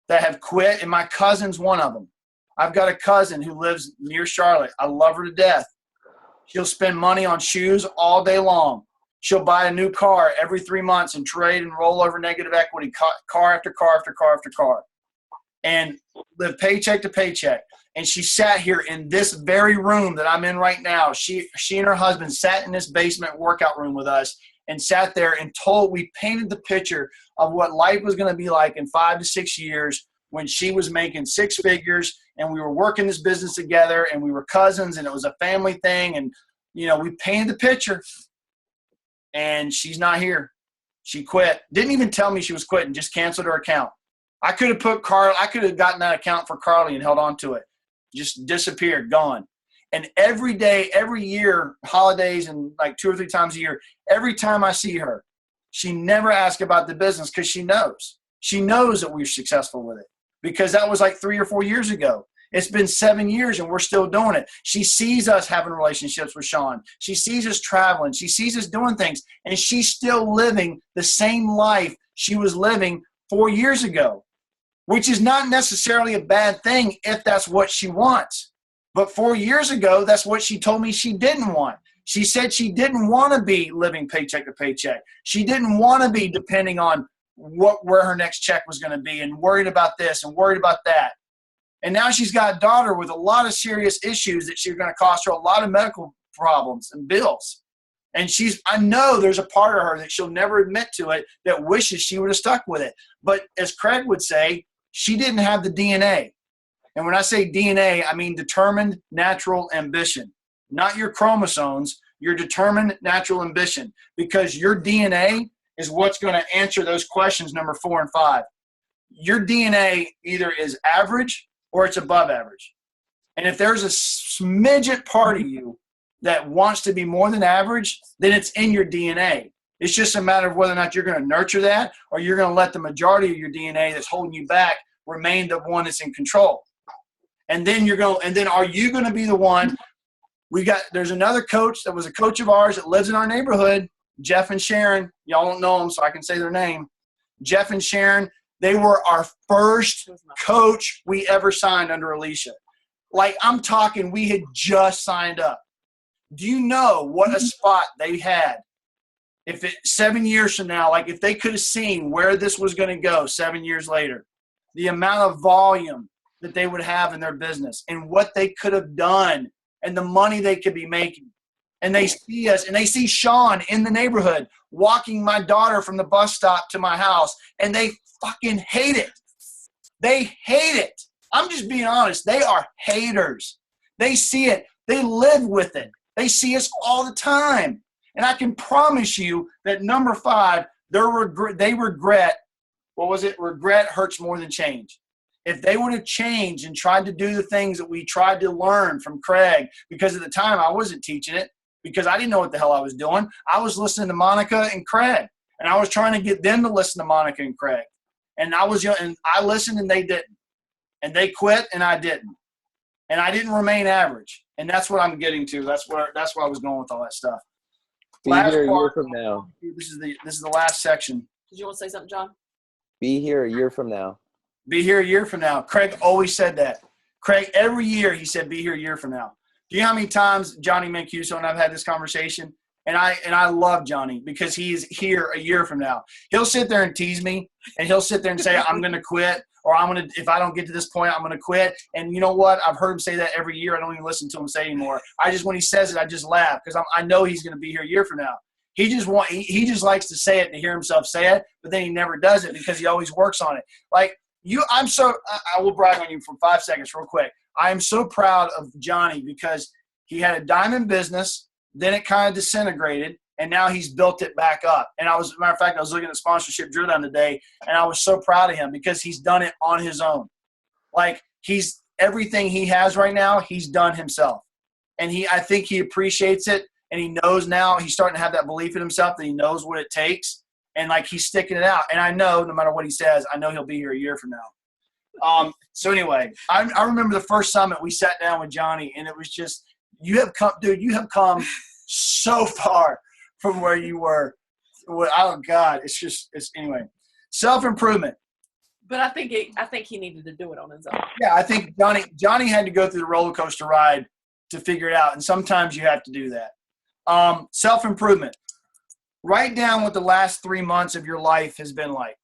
that have quit? And my cousin's one of them. I've got a cousin who lives near Charlotte. I love her to death. She'll spend money on shoes all day long. She'll buy a new car every 3 months and trade and roll over negative equity, car after car after car after car, and live paycheck to paycheck. And she sat here in this very room that I'm in right now. She and her husband sat in this basement workout room with us and sat there and we painted the picture of what life was going to be like in 5 to 6 years when she was making 6 figures and we were working this business together and we were cousins and it was a family thing. And, we painted the picture. And she's not here. She quit. Didn't even tell me she was quitting, just canceled her account. I could have gotten that account for Carly and held on to it. Just disappeared, gone. And every day, every year, holidays and like 2 or 3 times a year, every time I see her, she never asks about the business because she knows. She knows that we're successful with it because that was like 3 or 4 years ago. It's been 7 years and we're still doing it. She sees us having relationships with Sean. She sees us traveling. She sees us doing things. And she's still living the same life she was living 4 years ago, which is not necessarily a bad thing if that's what she wants. But 4 years ago, that's what she told me she didn't want. She said she didn't want to be living paycheck to paycheck. She didn't want to be depending on where her next check was going to be and worried about this and worried about that. And now she's got a daughter with a lot of serious issues that she's going to cost her a lot of medical problems and bills. And I know there's a part of her that she'll never admit to it that wishes she would have stuck with it. But as Craig would say, she didn't have the DNA. And when I say DNA, I mean determined natural ambition, not your chromosomes, your determined natural ambition, because your DNA is what's going to answer those questions, number 4 and 5. Your DNA either is average or it's above average. And if there's a smidget part of you that wants to be more than average, then it's in your DNA. It's just a matter of whether or not you're going to nurture that or you're going to let the majority of your DNA that's holding you back remain the one that's in control. And then are you going to be the one? There's another coach that was a coach of ours that lives in our neighborhood, Jeff and Sharon. Y'all don't know them, so I can say their name. Jeff and Sharon, they were our first coach we ever signed under Alicia. Like, I'm talking, we had just signed up. Do you know what a spot they had? 7 years from now, like if they could have seen where this was going to go 7 years later, the amount of volume that they would have in their business and what they could have done and the money they could be making. And they see us and they see Sean in the neighborhood walking my daughter from the bus stop to my house, and they fucking hate it. They hate it. I'm just being honest. They are haters. They see it. They live with it. They see us all the time. And I can promise you that number 5, they regret, what was it? Regret hurts more than change. If they would have changed and tried to do the things that we tried to learn from Craig, because at the time I wasn't teaching it because I didn't know what the hell I was doing. I was listening to Monica and Craig, and I was trying to get them to listen to Monica and Craig. And I listened and they didn't. And they quit and I didn't. And I didn't remain average. And that's what I'm getting to. That's where I was going with all that stuff. Be here a year from now. This is the last section. Did you want to say something, John? Be here a year from now. Be here a year from now. Craig always said that. Craig, every year he said, be here a year from now. Do you know how many times Johnny Mancuso and I've had this conversation? And I love Johnny because he's here a year from now. He'll sit there and tease me, and he'll sit there and say, I'm going to quit, or if I don't get to this point, I'm going to quit. And you know what? I've heard him say that every year. I don't even listen to him say anymore. When he says it, I just laugh because I know he's going to be here a year from now. He just likes to say it to hear himself say it, but then he never does it because he always works on it. Like I will brag on you for 5 seconds real quick. I am so proud of Johnny because he had a diamond business, then it kind of disintegrated, and now he's built it back up. And as a matter of fact, I was looking at sponsorship drill down today, and I was so proud of him because he's done it on his own. Like everything he has right now, he's done himself. And I think he appreciates it, and he knows now, he's starting to have that belief in himself that he knows what it takes, and like he's sticking it out. And I know no matter what he says, I know he'll be here a year from now. So anyway, I remember the first summit we sat down with Johnny, and it was just, you have come so far from where you were. Oh God, anyway, self-improvement. But I think he needed to do it on his own. Yeah, I think Johnny had to go through the roller coaster ride to figure it out, and sometimes you have to do that. Self-improvement. Write down what the last 3 months of your life has been like.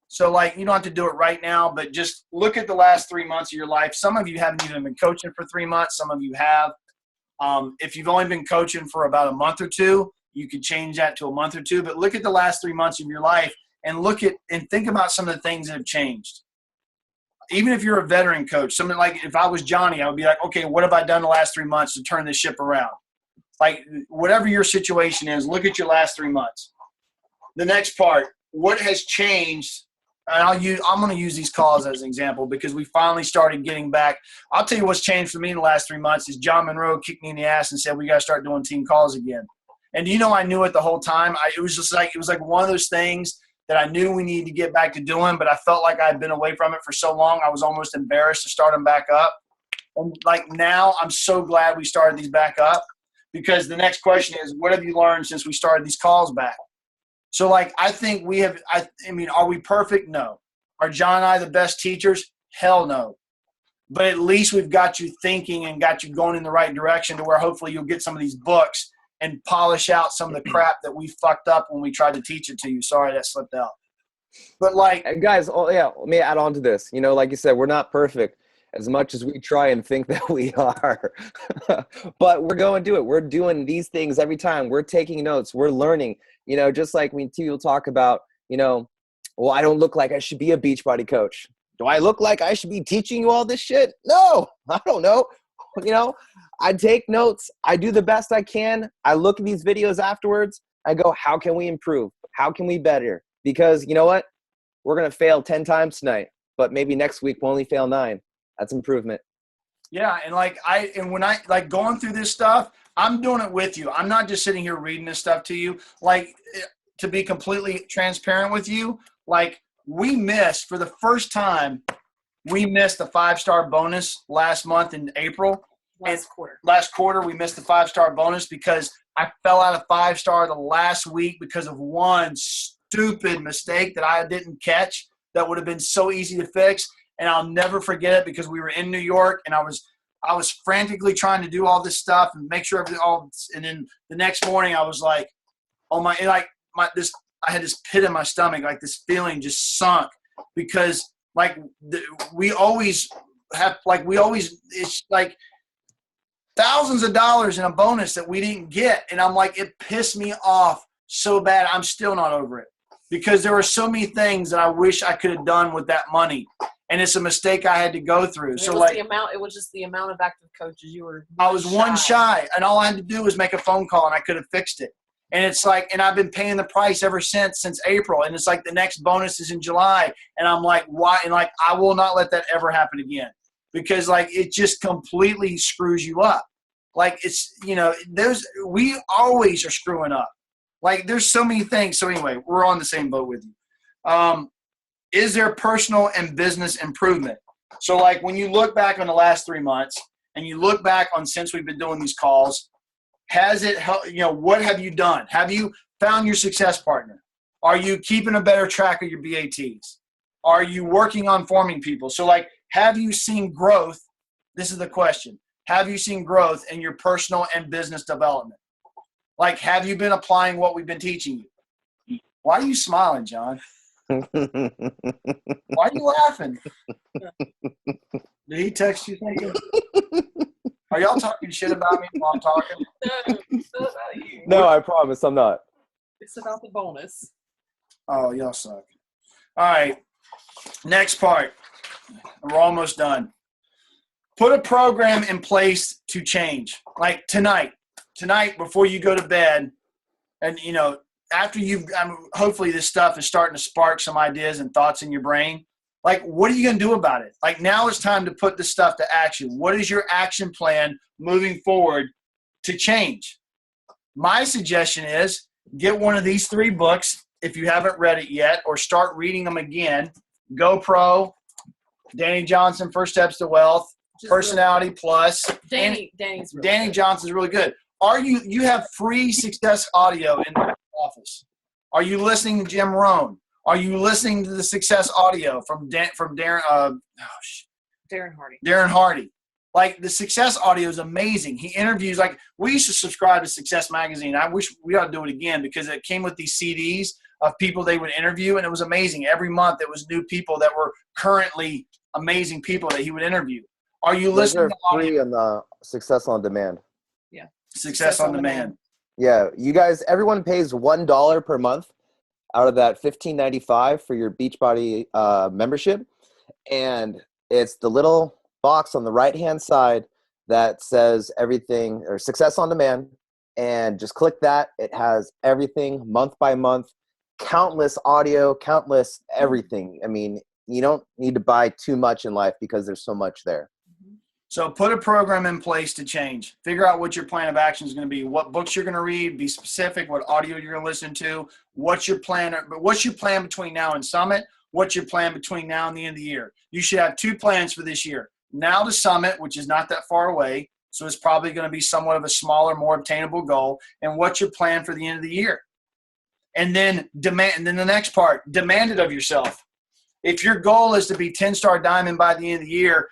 So, like, you don't have to do it right now, but just look at the last 3 months of your life. Some of you haven't even been coaching for 3 months. Some of you have. If you've only been coaching for about a month or two, you could change that to a month or two. But look at the last 3 months of your life and think about some of the things that have changed. Even if you're a veteran coach, something like if I was Johnny, I would be like, okay, what have I done the last 3 months to turn this ship around? Like, whatever your situation is, look at your last 3 months. The next part, what has changed? And I'm going to use these calls as an example because we finally started getting back. I'll tell you what's changed for me in the last 3 months is John Monroe kicked me in the ass and said, we got to start doing team calls again. And I knew it the whole time. It was like one of those things that I knew we needed to get back to doing, but I felt like I had been away from it for so long. I was almost embarrassed to start them back up. And like now I'm so glad we started these back up because the next question is, what have you learned since we started these calls back? So, like, I think we have – I mean, are we perfect? No. Are John and I the best teachers? Hell no. But at least we've got you thinking and got you going in the right direction to where hopefully you'll get some of these books and polish out some of the crap that we fucked up when we tried to teach it to you. Sorry, that slipped out. But, like – And guys, let me add on to this. Like you said, we're not perfect. as much as we try and think that we are. But we're going to do it. We're doing these things every time. We're taking notes. We're learning. You know, just like when people talk about, you know, well, I don't look like I should be a Beachbody coach. Do I look like I should be teaching you all this shit? No, I don't know. You know, I take notes. I do the best I can. I look at these videos afterwards. I go, how can we improve? How can we better? Because you know what? We're going to fail 10 times tonight, but maybe next week we'll only fail 9. That's improvement. Yeah. And when I like going through this stuff, I'm doing it with you. I'm not just sitting here reading this stuff to you. Like, to be completely transparent with you, like we missed for the first time, we missed the 5-star bonus last month in April. Last quarter, we missed the 5-star bonus because I fell out of 5-star the last week because of one stupid mistake that I didn't catch that would have been so easy to fix. And I'll never forget it because we were in New York and I was frantically trying to do all this stuff and make sure everything and then the next morning I was like, I had this pit in my stomach, like this feeling just sunk because it's like thousands of dollars in a bonus that we didn't get. And I'm like, it pissed me off so bad. I'm still not over it because there were so many things that I wish I could have done with that money. And it's a mistake I had to go through. So it was just the amount of active coaches you were. I was one shy and all I had to do was make a phone call and I could have fixed it. And it's like, and I've been paying the price ever since April. And it's like the next bonus is in July. And I'm like, why? And like, I will not let that ever happen again because like, it just completely screws you up. Like it's, you know, we always are screwing up. Like there's so many things. So anyway, we're on the same boat with you. Is there personal and business improvement? So like when you look back on the last 3 months and you look back on since we've been doing these calls, has it helped, you know, what have you done? Have you found your success partner? Are you keeping a better track of your BATs? Are you working on forming people? So like, have you seen growth? This is the question. Have you seen growth in your personal and business development? Like, have you been applying what we've been teaching you? Why are you smiling, John? Why are you laughing? Did he text you something? Are y'all talking shit about me while I'm talking? No, it's not about you. No, I promise I'm not. It's about the bonus. Oh, y'all suck. All right. Next part. We're almost done. Put a program in place to change. Like tonight before you go to bed, and you know, after hopefully this stuff is starting to spark some ideas and thoughts in your brain. Like, what are you going to do about it? Like, now it's time to put this stuff to action. What is your action plan moving forward to change? My suggestion is get one of these 3 books if you haven't read it yet, or start reading them again. GoPro, Danny Johnson, First Steps to Wealth, Personality Plus. Danny Johnson's really good. You have free Success audio in the office. Are you listening to Jim Rohn? Are you listening to the Success audio from Darren Hardy? Darren Hardy. Like the Success audio is amazing. He interviews, like we used to subscribe to Success Magazine. I wish we ought to do it again because it came with these CDs of people they would interview, and it was amazing. Every month it was new people that were currently amazing people that he would interview. Are you listening to free on the Success on Demand? Yeah. Success on Demand. Yeah, you guys, everyone pays $1 per month out of that $15.95 for your Beachbody membership, and it's the little box on the right-hand side that says everything or Success on Demand, and just click that. It has everything month by month, countless audio, countless everything. I mean, you don't need to buy too much in life because there's so much there. So put a program in place to change. Figure out what your plan of action is going to be, what books you're going to read, be specific, what audio you're going to listen to, what's your plan between now and Summit, what's your plan between now and the end of the year. You should have 2 plans for this year. Now to Summit, which is not that far away, so it's probably going to be somewhat of a smaller, more obtainable goal, and what's your plan for the end of the year. And then the next part, demand it of yourself. If your goal is to be 10-star diamond by the end of the year,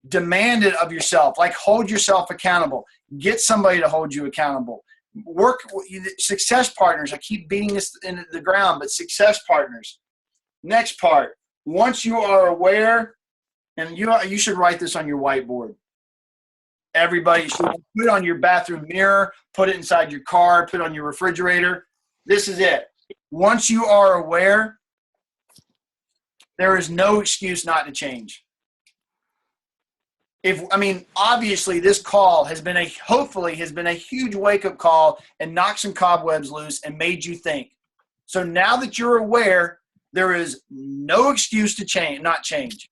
demand it of yourself. Like, hold yourself accountable. Get somebody to hold you accountable. Work success partners. I keep beating this into the ground, but success partners. Next part, once you are aware And you should write this on your whiteboard. Everybody should put it on your bathroom mirror, put it inside your car, put it on your refrigerator. This is it. Once you are aware, there is no excuse not to change. Obviously this call hopefully has been a huge wake-up call and knocked some cobwebs loose and made you think. So now that you're aware, there is no excuse to not change.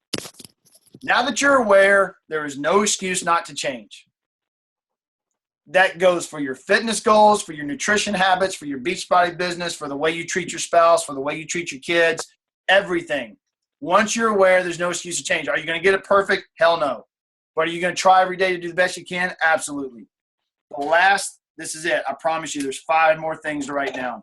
Now that you're aware, there is no excuse not to change. That goes for your fitness goals, for your nutrition habits, for your Beachbody business, for the way you treat your spouse, for the way you treat your kids, everything. Once you're aware, there's no excuse to change. Are you going to get it perfect? Hell no. But are you going to try every day to do the best you can? Absolutely. This is it. I promise you, there's 5 more things to write down.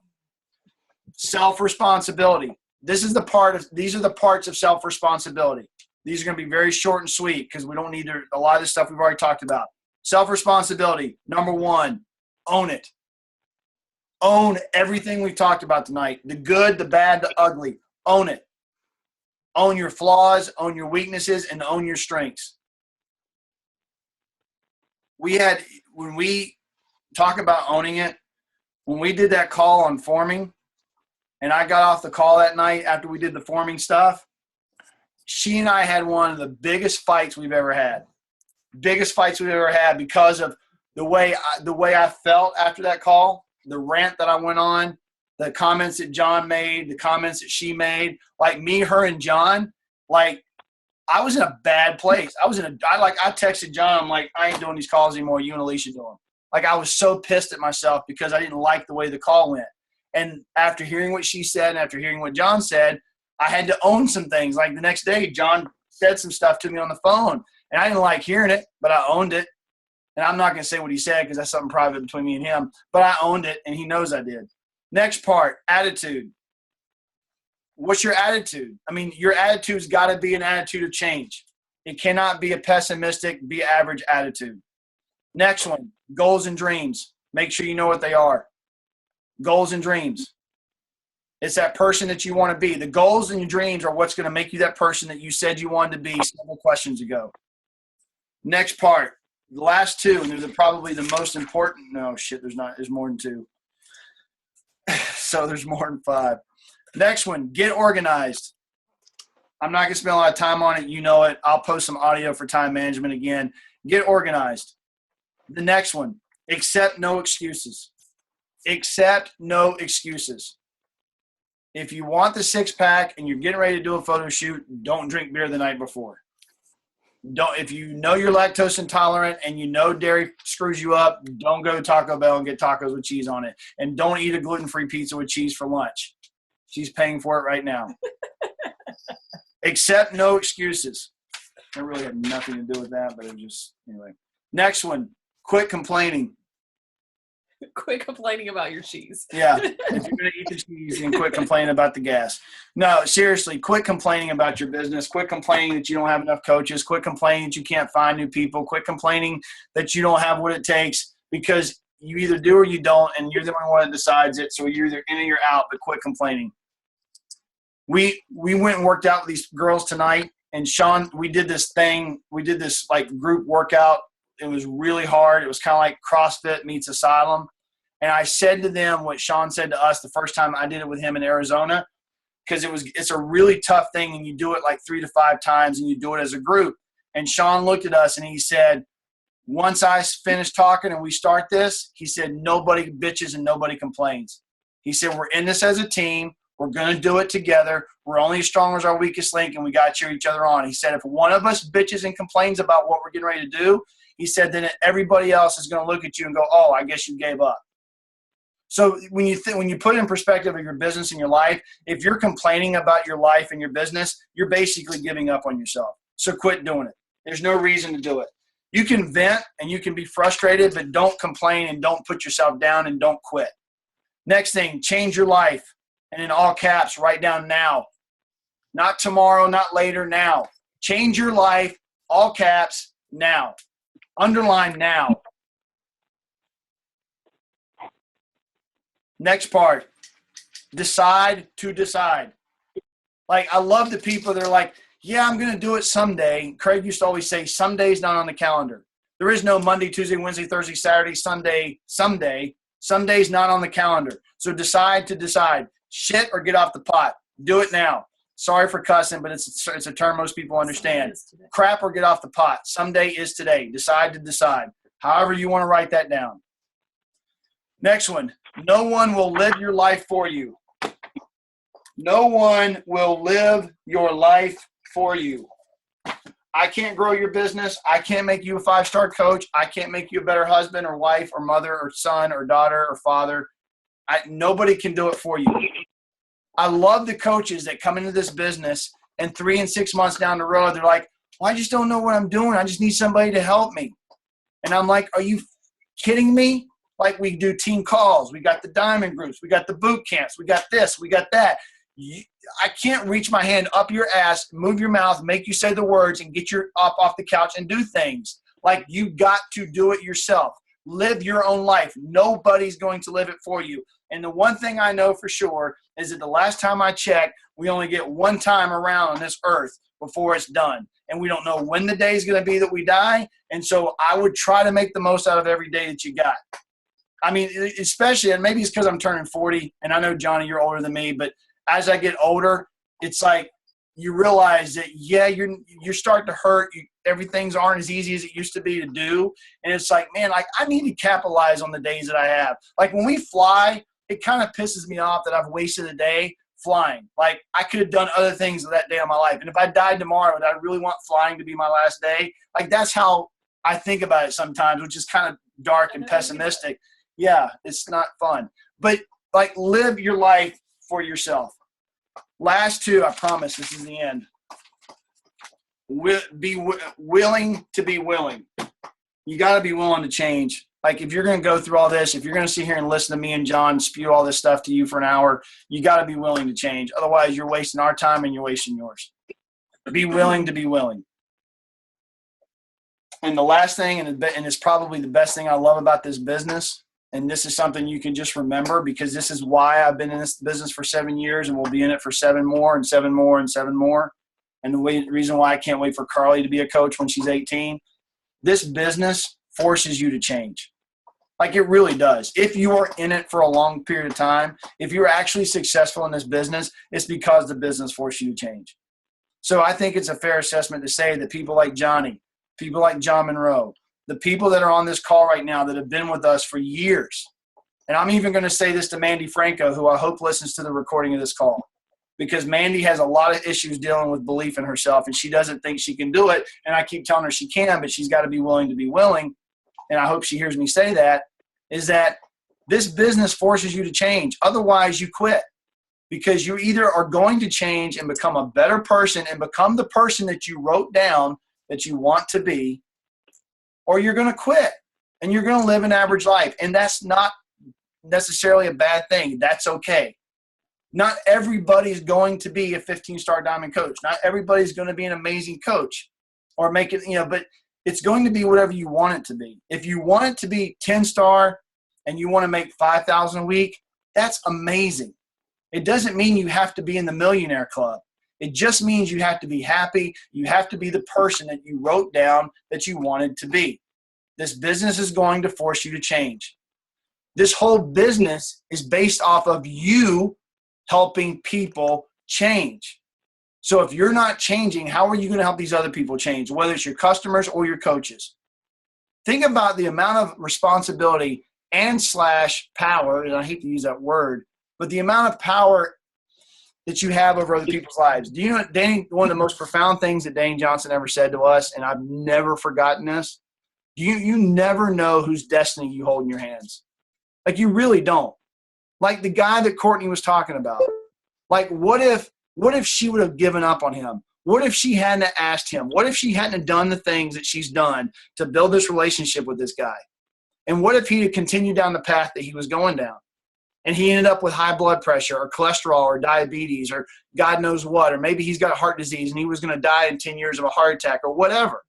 Self-responsibility. These are the parts of self-responsibility. These are going to be very short and sweet because we don't need a lot of the stuff we've already talked about. Self-responsibility. Number 1, own it. Own everything we've talked about tonight. The good, the bad, the ugly. Own it. Own your flaws, own your weaknesses, and own your strengths. When we talk about owning it, when we did that call on forming, and I got off the call that night after we did the forming stuff, she and I had one of the biggest fights we've ever had. Biggest fights we've ever had because of the way I felt after that call, the rant that I went on, the comments that John made, the comments that she made. Like me, her, and John, like I was in a bad place. I texted John, I'm like, I ain't doing these calls anymore. You and Alicia do them. Like I was so pissed at myself because I didn't like the way the call went. And after hearing what she said and after hearing what John said, I had to own some things. Like the next day, John said some stuff to me on the phone, and I didn't like hearing it, but I owned it. And I'm not going to say what he said because that's something private between me and him, but I owned it, and he knows I did. Next part, attitude. What's your attitude? Your attitude's got to be an attitude of change. It cannot be a pessimistic, be average attitude. Next one, goals and dreams. Make sure you know what they are. Goals and dreams. It's that person that you want to be. The goals and your dreams are what's going to make you that person that you said you wanted to be several questions ago. Next part, the last 2, and they're probably the most important. No, shit, there's not. There's more than 2. So there's more than 5. Next one, get organized. I'm not going to spend a lot of time on it. You know it. I'll post some audio for time management again. Get organized. The next one, accept no excuses. Accept no excuses. If you want the 6-pack and you're getting ready to do a photo shoot, don't drink beer the night before. If you know you're lactose intolerant and you know dairy screws you up, don't go to Taco Bell and get tacos with cheese on it. And don't eat a gluten-free pizza with cheese for lunch. She's paying for it right now. Accept no excuses. It really had nothing to do with that, but it just, anyway. Next one, quit complaining. Quit complaining about your cheese. Yeah. If you're going to eat the cheese, and quit complaining about the gas. No, seriously, quit complaining about your business. Quit complaining that you don't have enough coaches. Quit complaining that you can't find new people. Quit complaining that you don't have what it takes, because you either do or you don't, and you're the only one that decides it. So you're either in or you're out, but quit complaining. We went and worked out with these girls tonight, and Sean, we did this thing. We did this like group workout. It was really hard. It was kind of like CrossFit meets Asylum. And I said to them what Sean said to us the first time I did it with him in Arizona, because it's a really tough thing, and you do it like 3 to 5 times, and you do it as a group. And Sean looked at us and he said, once I finish talking and we start this, he said, nobody bitches and nobody complains. He said, we're in this as a team. We're going to do it together. We're only as strong as our weakest link, and we got to cheer each other on. He said, if one of us bitches and complains about what we're getting ready to do, he said, then everybody else is going to look at you and go, oh, I guess you gave up. So when you put it in perspective of your business and your life, if you're complaining about your life and your business, you're basically giving up on yourself. So quit doing it. There's no reason to do it. You can vent and you can be frustrated, but don't complain and don't put yourself down and don't quit. Next thing, change your life. And in all caps, write down now. Not tomorrow, not later, now. Change your life, all caps, now. Underline now. Next part, decide to decide. Like, I love the people that are like, yeah, I'm going to do it someday. Craig used to always say, someday's not on the calendar. There is no Monday, Tuesday, Wednesday, Thursday, Saturday, Sunday, someday. Someday's not on the calendar. So decide. Shit or get off the pot. Do it now. Sorry for cussing, but it's a term most people understand. Crap or get off the pot. Someday is today. Decide. However you want to write that down. Next one. No one will live your life for you. No one will live your life for you. I can't grow your business. I can't make you a 5-star coach. I can't make you a better husband or wife or mother or son or daughter or father. Nobody can do it for you. I love the coaches that come into this business and 3 and 6 months down the road, they're like, well, I just don't know what I'm doing. I just need somebody to help me. And I'm like, are you kidding me? Like, we do team calls. We got the diamond groups. We got the boot camps. We got this. We got that. I can't reach my hand up your ass, move your mouth, make you say the words, and get your up off the couch and do things. Like, you got to do it yourself. Live your own life. Nobody's going to live it for you. And the one thing I know for sure is that the last time I checked, we only get one time around on this earth before it's done. And we don't know when the day is going to be that we die. And so I would try to make the most out of every day that you got. I mean, especially, and maybe it's because I'm turning 40, and I know, Johnny, you're older than me, but as I get older, it's like you realize that, yeah, you're starting to hurt. Everything's aren't as easy as it used to be to do. And it's like, man, like, I need to capitalize on the days that I have. Like, when we fly, it kind of pisses me off that I've wasted a day flying. Like, I could have done other things that day of my life. And if I died tomorrow, would I really want flying to be my last day? Like, that's how I think about it sometimes, which is kind of dark and pessimistic. Yeah, it's not fun. But, like, live your life for yourself. Last two, I promise this is the end. Be willing to be willing. You got to be willing to change. Like, if you're going to go through all this, if you're going to sit here and listen to me and John spew all this stuff to you for an hour, you got to be willing to change. Otherwise, you're wasting our time and you're wasting yours. Be willing to be willing. And the last thing, and it's probably the best thing I love about this business, and this is something you can just remember, because this is why I've been in this business for 7 years and we'll be in it for 7 more and 7 more and 7 more. And the reason why I can't wait for Carly to be a coach when she's 18, this business forces you to change. Like, it really does. If you are in it for a long period of time, if you're actually successful in this business, it's because the business forced you to change. So I think it's a fair assessment to say that people like Johnny, people like John Monroe, the people that are on this call right now that have been with us for years, and I'm even going to say this to Mandy Franco, who I hope listens to the recording of this call, because Mandy has a lot of issues dealing with belief in herself, and she doesn't think she can do it, and I keep telling her she can, but she's got to be willing to be willing, and I hope she hears me say that, is that this business forces you to change. Otherwise, you quit, because you either are going to change and become a better person and become the person that you wrote down that you want to be, or you're going to quit and you're going to live an average life. And that's not necessarily a bad thing. That's okay. Not everybody's going to be a 15-star diamond coach. Not everybody's going to be an amazing coach or make it, but it's going to be whatever you want it to be. If you want it to be 10-star and you want to make $5,000 a week, that's amazing. It doesn't mean you have to be in the millionaire club. It just means you have to be happy. You have to be the person that you wrote down that you wanted to be. This business is going to force you to change. This whole business is based off of you helping people change. So if you're not changing, how are you going to help these other people change, whether it's your customers or your coaches? Think about the amount of responsibility and / power, and I hate to use that word, but the amount of power that you have over other people's lives. Do you know, Danny, one of the most profound things that Dane Johnson ever said to us, and I've never forgotten this, you never know whose destiny you hold in your hands. Like, you really don't. Like the guy that Courtney was talking about. Like, what if she would have given up on him? What if she hadn't asked him? What if she hadn't done the things that she's done to build this relationship with this guy? And what if he had continued down the path that he was going down? And he ended up with high blood pressure or cholesterol or diabetes or God knows what, or maybe he's got heart disease and he was going to die in 10 years of a heart attack or whatever.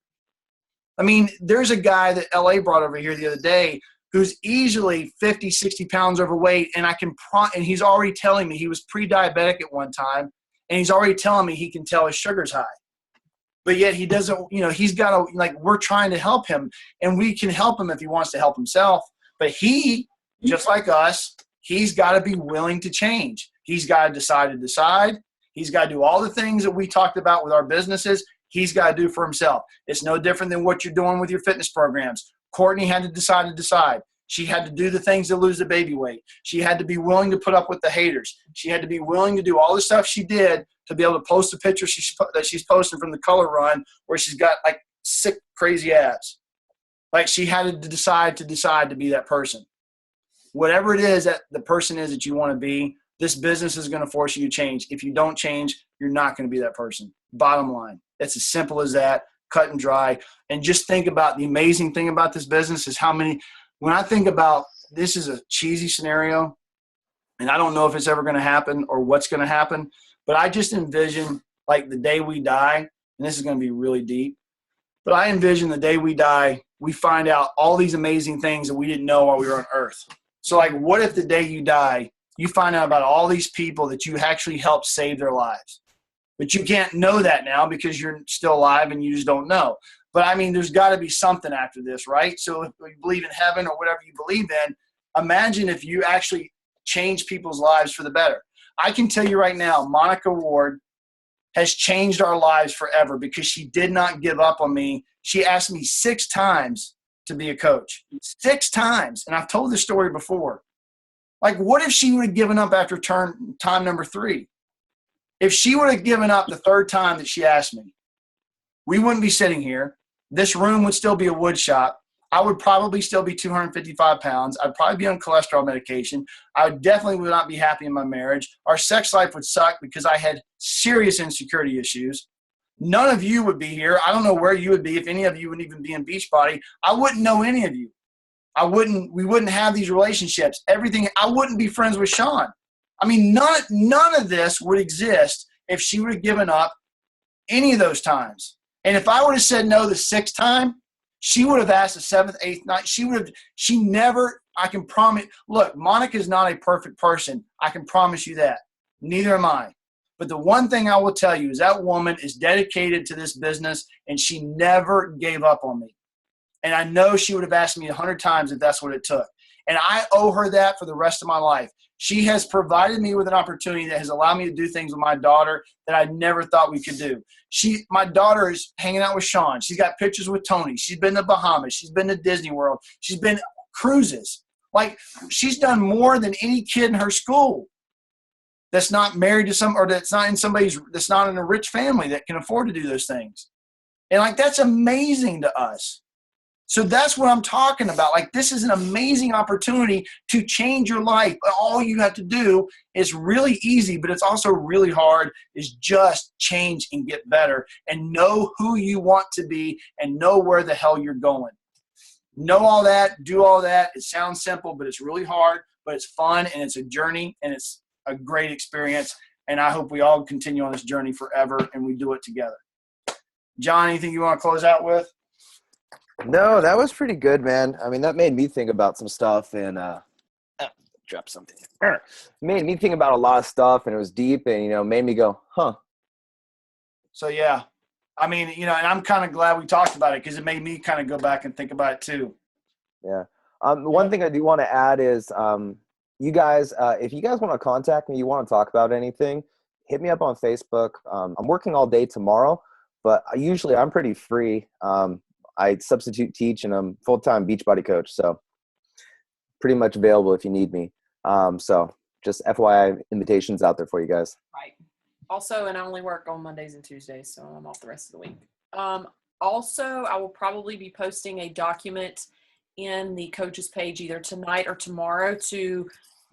I mean, there's a guy that LA brought over here the other day who's easily 50, 60 pounds overweight, and and he's already telling me he was pre-diabetic at one time, and he's already telling me he can tell his sugar's high. but yet he doesn't, he's got to, we're trying to help him, and we can help him if he wants to help himself. But he, just like us, he's got to be willing to change. He's got to decide. He's got to do all the things that we talked about with our businesses. He's got to do for himself. It's no different than what you're doing with your fitness programs. Courtney had to decide. She had to do the things to lose the baby weight. She had to be willing to put up with the haters. She had to be willing to do all the stuff she did to be able to post a picture that she's posting from the color run where she's got like sick, crazy abs. Like she had to decide to be that person. Whatever it is that the person is that you want to be, this business is going to force you to change. If you don't change, you're not going to be that person. Bottom line. It's as simple as that, cut and dry. And just think about the amazing thing about this business is how many – when I think about this is a cheesy scenario, and I don't know if it's ever going to happen or what's going to happen, but I just envision like the day we die, and this is going to be really deep, but I envision the day we die, we find out all these amazing things that we didn't know while we were on earth. So like what if the day you die, you find out about all these people that you actually helped save their lives? But you can't know that now because you're still alive and you just don't know. But, I mean, there's got to be something after this, right? So if you believe in heaven or whatever you believe in, imagine if you actually change people's lives for the better. I can tell you right now, Monica Ward has changed our lives forever because she did not give up on me. She asked me 6 times to be a coach. 6 times. And I've told this story before. Like, what if she would have given up after time number 3? If she would have given up the 3rd time that she asked me, we wouldn't be sitting here. This room would still be a wood shop. I would probably still be 255 pounds. I'd probably be on cholesterol medication. I definitely would not be happy in my marriage. Our sex life would suck because I had serious insecurity issues. None of you would be here. I don't know where you would be if any of you would even be in Beachbody. I wouldn't know any of you. We wouldn't have these relationships. Everything. I wouldn't be friends with Sean. I mean, none of this would exist if she would have given up any of those times. And if I would have said no the 6th time, she would have asked the 7th, 8th, 9th. I can promise. Look, Monica is not a perfect person. I can promise you that. Neither am I. But the one thing I will tell you is that woman is dedicated to this business, and she never gave up on me. And I know she would have asked me 100 times if that's what it took. And I owe her that for the rest of my life. She has provided me with an opportunity that has allowed me to do things with my daughter that I never thought we could do. My daughter is hanging out with Sean. She's got pictures with Tony. She's been to Bahamas. She's been to Disney World. She's been cruises. Like, she's done more than any kid in her school that's not married to or that's not in a rich family that can afford to do those things. And like, that's amazing to us. So that's what I'm talking about. Like, this is an amazing opportunity to change your life. All you have to do is really easy, but it's also really hard, is just change and get better and know who you want to be and know where the hell you're going. Know all that, do all that. It sounds simple, but it's really hard, but it's fun, and it's a journey, and it's a great experience. And I hope we all continue on this journey forever and we do it together. John, anything you want to close out with? No, that was pretty good, man. I mean, that made me think about some stuff and drop something. Made me think about a lot of stuff, and it was deep, and made me go, huh. So yeah, I mean, and I'm kind of glad we talked about it because it made me kind of go back and think about it too. Yeah. One thing I do want to add is, you guys, if you guys want to contact me, you want to talk about anything, hit me up on Facebook. I'm working all day tomorrow, but usually I'm pretty free. I substitute teach, and I'm full-time Beachbody coach, so pretty much available if you need me. So just FYI, invitations out there for you guys. Right. Also, and I only work on Mondays and Tuesdays, so I'm off the rest of the week. Also, I will probably be posting a document in the coaches page either tonight or tomorrow to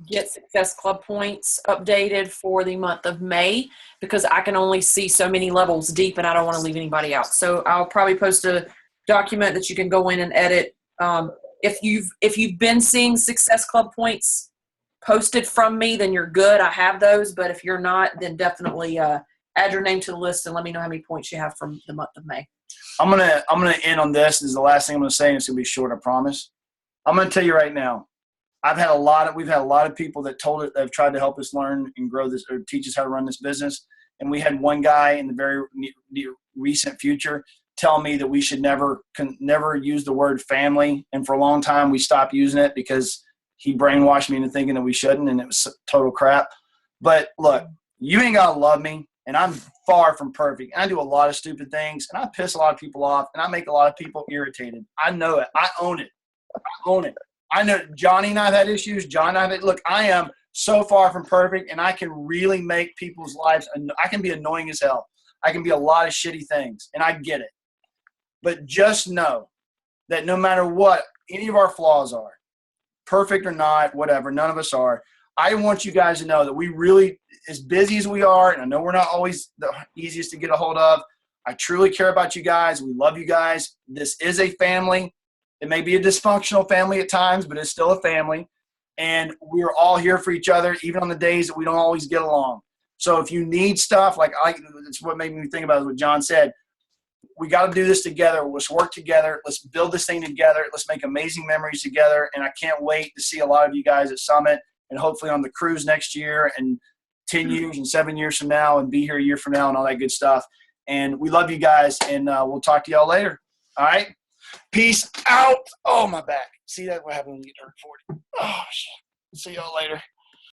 get Success Club points updated for the month of May, because I can only see so many levels deep and I don't want to leave anybody out. So I'll probably post a document that you can go in and edit. If you've been seeing Success Club points posted from me, then you're good. I have those, but if you're not, then definitely add your name to the list and let me know how many points you have from the month of May. I'm gonna end on this. This is the last thing I'm gonna say, and it's gonna be short, I promise. I'm gonna tell you right now. We've had a lot of people that have tried to help us learn and grow this or teach us how to run this business. and we had one guy in the very near recent future tell me that we should never use the word family. And for a long time, we stopped using it because he brainwashed me into thinking that we shouldn't, and it was total crap. But look, you ain't got to love me, and I'm far from perfect. And I do a lot of stupid things, and I piss a lot of people off, and I make a lot of people irritated. I know it. I own it. I know Johnny and I have had issues. John and I have had, look, I am so far from perfect, and I can really make people's lives – I can be annoying as hell. I can be a lot of shitty things, and I get it. But just know that no matter what any of our flaws are, perfect or not, whatever, none of us are, I want you guys to know that we really, as busy as we are, and I know we're not always the easiest to get a hold of, I truly care about you guys. We love you guys. This is a family. It may be a dysfunctional family at times, but it's still a family. And we're all here for each other, even on the days that we don't always get along. So if you need stuff, that's what made me think about what John said. We got to do this together. Let's work together. Let's build this thing together. Let's make amazing memories together. And I can't wait to see a lot of you guys at Summit and hopefully on the cruise next year and 10 years and 7 years from now and be here a year from now and all that good stuff. And we love you guys, and we'll talk to y'all later. All right? Peace out. Oh, my back. See that? What happened when you get hurt 40? Oh, shit. See y'all later.